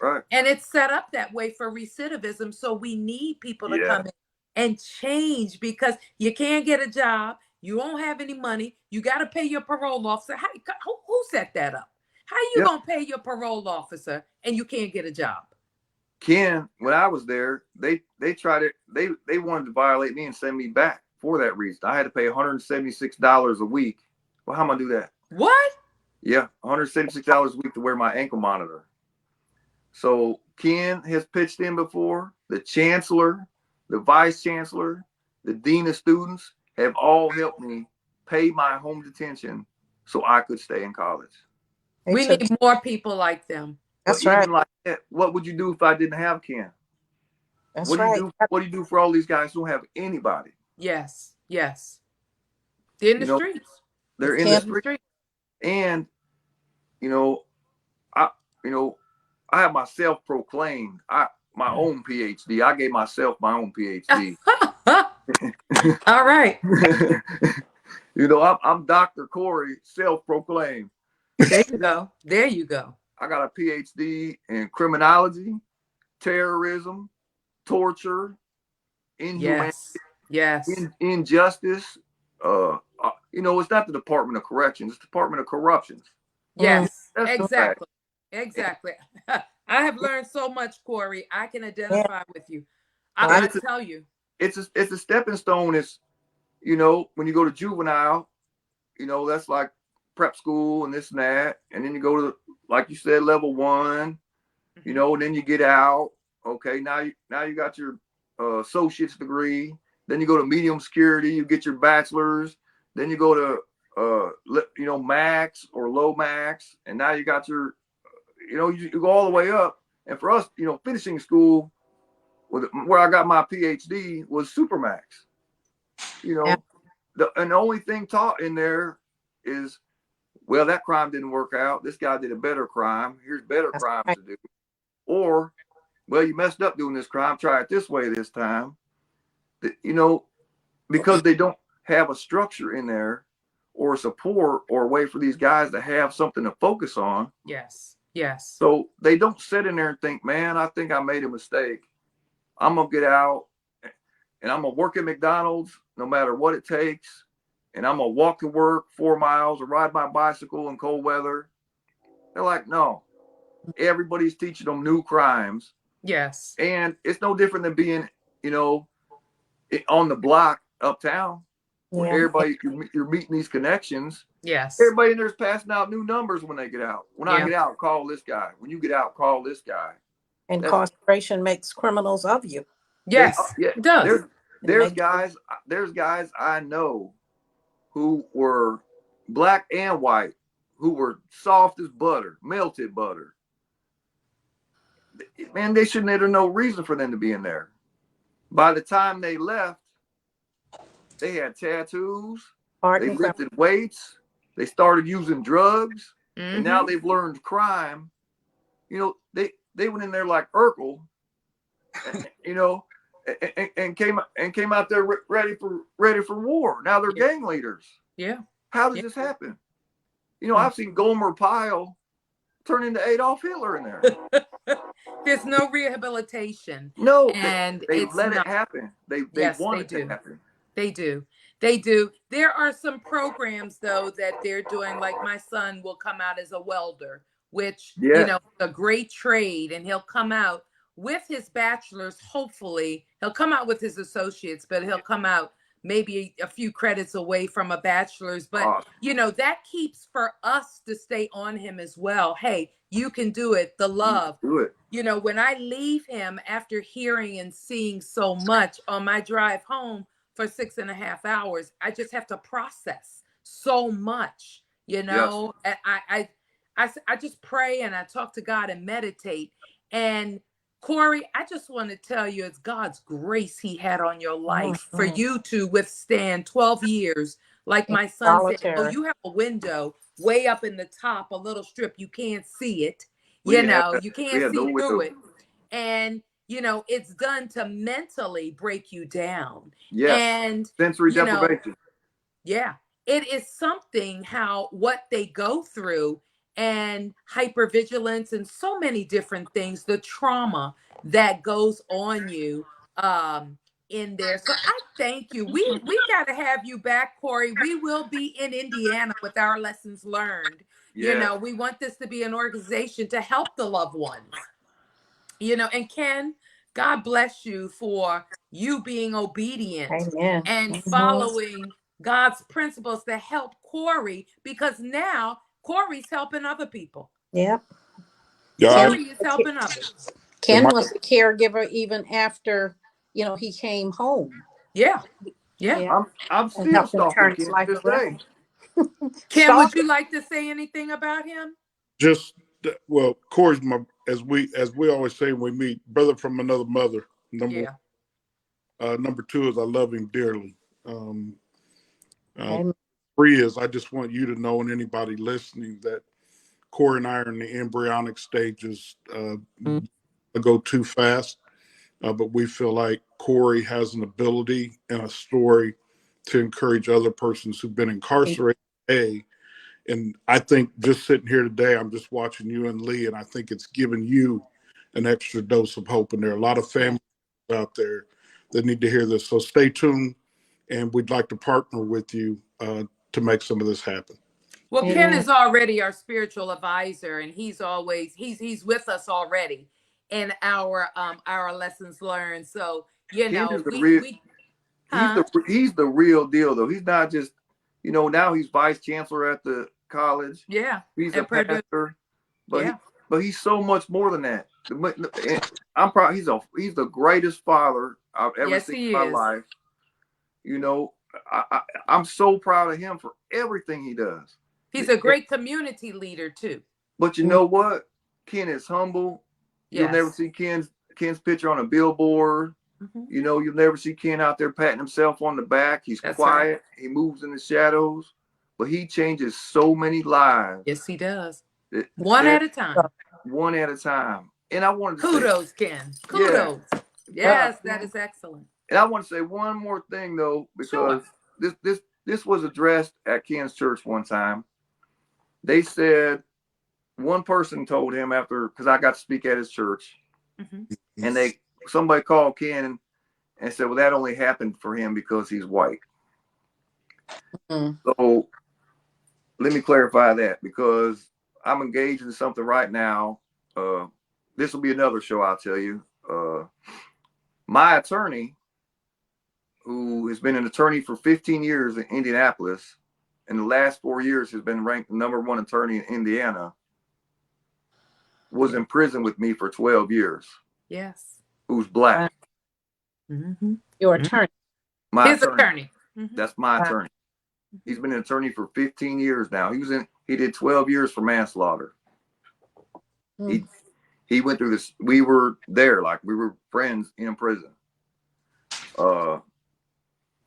Right. And it's set up that way for recidivism. So we need people to Yeah. come in and change, because you can't get a job. You won't have any money. You got to pay your parole officer. Who set that up? How you Yeah. going to pay your parole officer and you can't get a job? Ken, when I was there, they tried it. They wanted to violate me and send me back for that reason. I had to pay $176 a week. Well, how am I gonna do that? What? Yeah, $176 a week to wear my ankle monitor. So Ken has pitched in before. The chancellor, the vice chancellor, the dean of students have all helped me pay my home detention so I could stay in college. We need more people like them. That's But right. even like that, what would you do if I didn't have Ken? That's What do you right. do? What do you do for all these guys who don't have anybody? Yes. Yes. They're in the You know, streets. they're It's in the camp. street, and you know, I you know, I have my self-proclaimed, my own PhD. I gave myself my own PhD. All right. You know, I'm Dr. Korey, self-proclaimed. There you go. There you go. I got a PhD in criminology, terrorism, torture, inhumanity, Yes. Yes. injustice. You know, it's not the Department of Corrections; it's the Department of Corruptions. Yes. That's the fact. Exactly. Exactly. I have learned so much, Korey. I can identify with you. I tell you. It's a stepping stone. It's, you know, when you go to juvenile, you know, that's like prep school and this and that, and then you go to, like you said, level 1. You know, and then you get out. Okay, now you got your associate's degree. Then you go to medium security. You get your bachelor's. Then you go to you know, max or low max, and now you got your, you know, you go all the way up. And for us, you know, finishing school where I got my PhD was supermax. You know, Yeah. And the only thing taught in there is, well, that crime didn't work out. This guy did a better crime. Here's better That's crimes right. to do. Or, well, you messed up doing this crime. Try it this way this time. You know, because they don't have a structure in there or support or a way for these guys to have something to focus on. Yes. Yes. So they don't sit in there and think, man, I think I made a mistake. I'm going to get out and I'm going to work at McDonald's no matter what it takes. And I'm going to walk to work 4 miles or ride my bicycle in cold weather. They're like, no, everybody's teaching them new crimes. Yes. And it's no different than being, you know, on the block uptown, where Yeah. everybody you're meeting these connections. Yes. Everybody in there's passing out new numbers when they get out. When I Yeah. get out, call this guy. When you get out, call this guy. Incarceration makes criminals of you. Yes, Yeah, it does. there's guys I know who were black and white, who were soft as butter, melted butter. Man, they shouldn't have no reason for them to be in there. By the time they left, they had tattoos, Art they and criminal. lifted weights, they started using drugs, and now Mhm. they've learned crime. You know, they went in there like Urkel, you know, and came out there ready for war. Now they're Yeah. gang leaders. Yeah. How does Yeah. this happen? You know, I've seen Gomer Pyle turn into Adolf Hitler in there. There's no rehabilitation. No, And they it's let it not. happen. They Yes, want they it to do. happen. They do. They do. There are some programs though that they're doing, like my son will come out as a welder, which, you Yeah. know, a great trade, and he'll come out with his bachelor's. Hopefully he'll come out with his associates, but he'll come out maybe a few credits away from a bachelor's. But Awesome. you know, that keeps for us to stay on him as well. Hey, you can do it. The love. Do it. You know, when I leave him after hearing and seeing so much on my drive home for 6.5 hours, I just have to process so much, you know. Yes. And I just pray and I talk to God and meditate. And Korey, I just want to tell you, it's God's grace he had on your life for you to withstand 12 years. Like my son said, oh, Solitary. you have a window way up in the top, a little strip, you can't see it. We You didn't have know, that. you We can't had no see through window. it. And, you know, it's done to mentally break you down. Yes. And, Sensory you know, deprivation. yeah, it is something how what they go through, and hypervigilance and so many different things, the trauma that goes on you in there. So I thank you. We got to have you back, Korey. We will be in Indiana with our lessons learned. You Yes. know, we want this to be an organization to help the loved ones. You know, and Ken, God bless you for you being obedient Amen. and Mhm. following God's principles to help Korey, because now Korey's helping other people. Yep. Yeah, Ken, Korey is helping others. Ken was a caregiver even after, he came home. Yeah. Yeah. Yeah. I'm And still helped him stalking turn his Ken to life this day. around. Ken, would you Stalker. like to say anything about him? just well, Corey's my as we always say when we meet, brother from another mother. Yeah. Number two is I love him dearly. Um, Amen. Three is I just want you to know, and anybody listening, that Corey and I are in the embryonic stages. Go too fast, but we feel like Corey has an ability and a story to encourage other persons who've been incarcerated. And I think just sitting here today, I'm just watching you and Lee, and I think it's given you an extra dose of hope. And there are a lot of families out there that need to hear this. So stay tuned, and we'd like to partner with you to make some of this happen. Well, Ken Amen. is already our spiritual advisor, and he's always he's with us already in our lessons learned. So, you Ken know, is the real. we huh? He's the real deal though. He's not just, you know, now he's vice chancellor at the college. Yeah. He's a At Purdue. pastor, but Yeah. he's so much more than that. I'm proud. He's the greatest father I've ever Yes, seen he in my is. life. You know, I'm so proud of him for everything he does. He's a great community leader too. But you know what? Ken is humble. You'll never Yes. see Ken's picture on a billboard. Mhm. You know, you'll never see Ken out there patting himself on the back. He's That's quiet. right. He moves in the shadows, but he changes so many lives. Yes, he does. One at a time. One at a time. And I wanted to Kudos, say, Ken. Kudos. yeah. Yes, that is excellent. And I want to say one more thing though, because Sure. this was addressed at Ken's church one time. They said one person told him after, because I got to speak at his church, and somebody called Ken and said, well, that only happened for him because he's white. So let me clarify that, because I'm engaged in something right now. This will be another show, I'll tell you. My attorney who has been an attorney for 15 years in Indianapolis, and the last 4 years has been ranked the #1 attorney in Indiana, was in prison with me for 12 years. Yes. Who's black. Wow. Mm-hmm. Your attorney. My His attorney. attorney. Mm-hmm. That's my Wow. attorney. He's been an attorney for 15 years now. He did 12 years for manslaughter. Mm. He went through this. We were there, like we were friends in prison.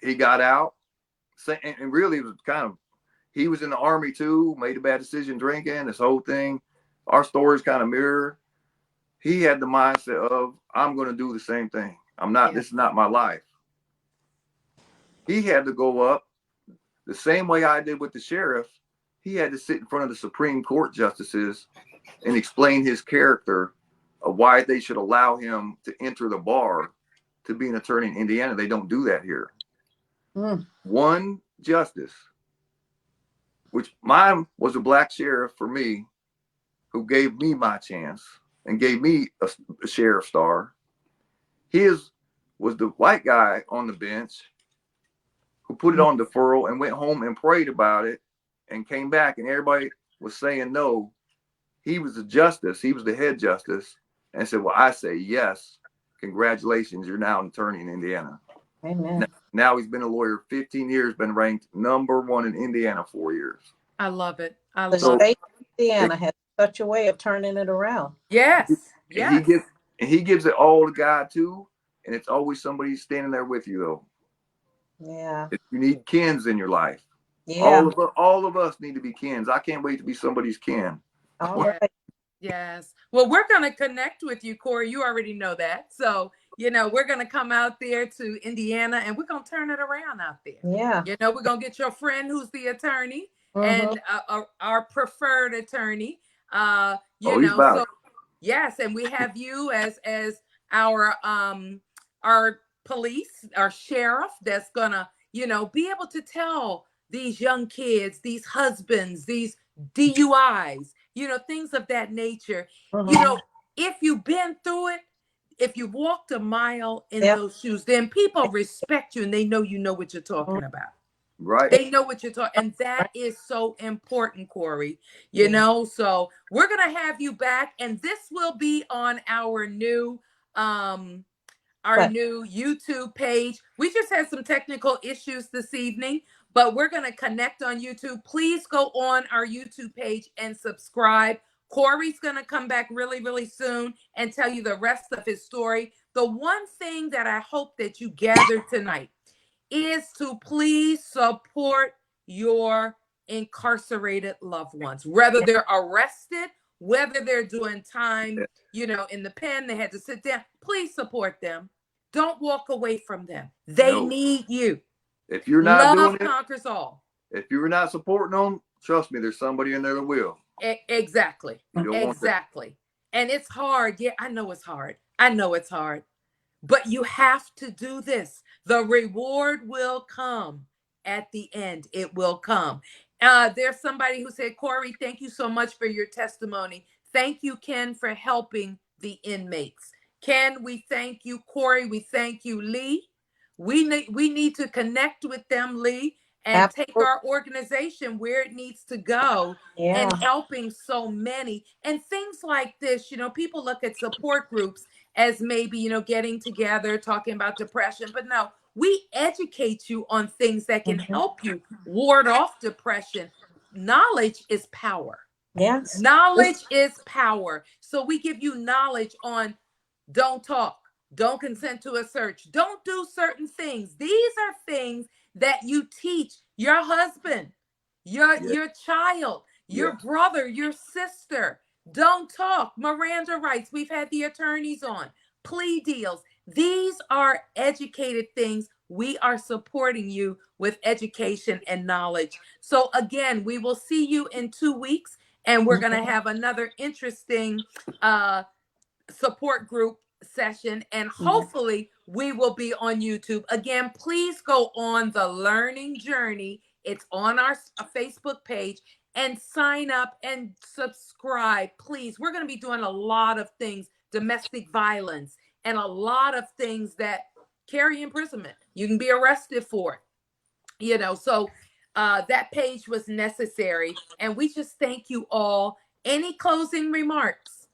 He got out, and really it was kind of, he was in the Army too, made a bad decision drinking, this whole thing. Our stories kind of mirror. He had the mindset of, I'm going to do the same thing. This is not my life. He had to go up the same way I did with the sheriff. He had to sit in front of the Supreme Court justices and explain his character of why they should allow him to enter the bar to be an attorney in Indiana. They don't do that here. Mm. One justice, which mine was a black sheriff for me, who gave me my chance and gave me a sheriff star. His was the white guy on the bench who put it on deferral and went home and prayed about it and came back, and everybody was saying no. He was the justice. He was the head justice, and said, well, I say yes. Congratulations. You're now an attorney in Indiana. Amen. Now he's been a lawyer 15 years, been ranked #1 in Indiana 4 years. I love it. I The love it. state of Indiana has such a way of turning it around. Yes. And Yes. he gives it all to God too, and it's always somebody standing there with you though. Yeah. If you need kins in your life, Yeah. all of us need to be kins. I can't wait to be somebody's kin. All Yeah. right. Yes. Well, we're going to connect with you, Korey. You already know that. So, we're going to come out there to Indiana and we're going to turn it around out there. Yeah. We're going to get your friend who's the attorney Mhm. and our preferred attorney. He's about So yes, and we have you as our police, our sheriff that's going to, be able to tell these young kids, these husbands, these DUIs, things of that nature. Mhm. If you've been through it, if you walked a mile in Yep. those shoes, then people respect you and they know what you're talking about. right. They know what you're talking, and that is so important, Korey. Yeah. So we're gonna have you back, and this will be on our new YouTube page. We just had some technical issues this evening, but we're going to connect on YouTube. Please go on our YouTube page and subscribe. Korey's going to come back really, really soon and tell you the rest of his story. The one thing that I hope that you gathered tonight is to please support your incarcerated loved ones, whether they're arrested, whether they're doing time, in the pen, they had to sit down. Please support them. Don't walk away from them. They need you. If you're not doing Love it, conquers all. if you're not supporting them, trust me, there's somebody in there that will. Exactly. You don't want that. Exactly. And it's hard. Yeah, I know it's hard. But you have to do this. The reward will come at the end. It will come. There's somebody who said, Korey, thank you so much for your testimony. Thank you, Ken, for helping the inmates. Ken, we thank you. Korey, we thank you. Lee, we need to connect with them, Lee, and take our organization where it needs to go. Yeah. And helping so many. And things like this, people look at support groups as maybe, getting together, talking about depression. But no, we educate you on things that can help you ward off depression. Knowledge is power. Yes. Knowledge is power. So we give you knowledge on don't talk, don't consent to a search, don't do certain things. These are things that you teach your husband, your child, your brother, your sister. Don't talk. Miranda rights. We've had the attorneys on. Plea deals. These are educated things. We are supporting you with education and knowledge. So again, we will see you in 2 weeks, and we're going to have another interesting support group session, and hopefully we will be on YouTube. Again, please go on the Learning Journey. It's on our Facebook page, and sign up and subscribe, please. We're going to be doing a lot of things, domestic violence, and a lot of things that carry imprisonment. You can be arrested for it. You know, so that page was necessary. And we just thank you all. Any closing remarks?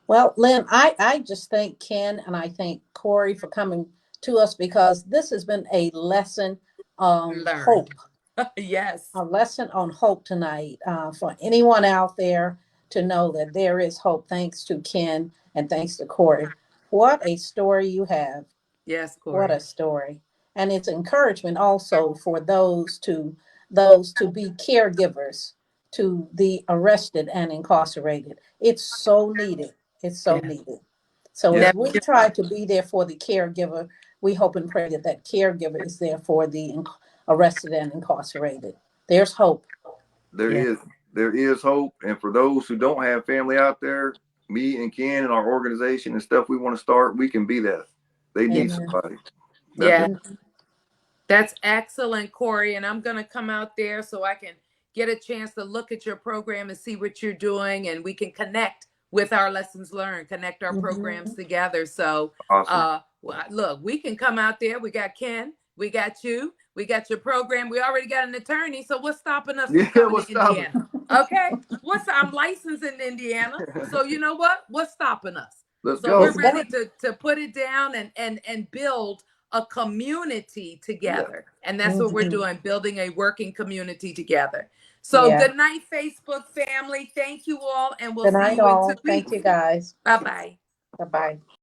Well, Lynn, I just thank Ken and I thank Korey for coming to us, because this has been a lesson on Learned. hope. Yes. A lesson on hope tonight, for anyone out there to know that there is hope, thanks to Ken and thanks to Korey. What a story you have. Yes, What Korey. a story. And it's encouragement also for those to be caregivers to the arrested and incarcerated. It's so needed. It's so Yeah. needed. So Yeah. as we try to be there for the caregiver, we hope and pray that that caregiver is there for the arrested and incarcerated. There's hope. There Yeah. is there is hope. And for those who don't have family out there, me and Ken and our organization and stuff we want to start, we can be that. They need Amen. somebody. Yeah. That's That's excellent, Korey. And I'm going to come out there so I can get a chance to look at your program and see what you're doing. And we can connect with our lessons learned, connect our programs together. So, awesome. look, we can come out there. We got Ken, we got you, we got your program. We already got an attorney. So what's stopping us from Yeah, coming what's to stopping? Indiana? Okay. I'm licensed in Indiana. So you know what? What's stopping us? Let's So go. we're ready to put it down and build a community together. And that's what we're doing, building a working community together. So Yeah. good night, Facebook family. Thank you all. And we'll Good see night, you in 2 all. Thank weeks. you, guys. Bye-bye. Bye-bye.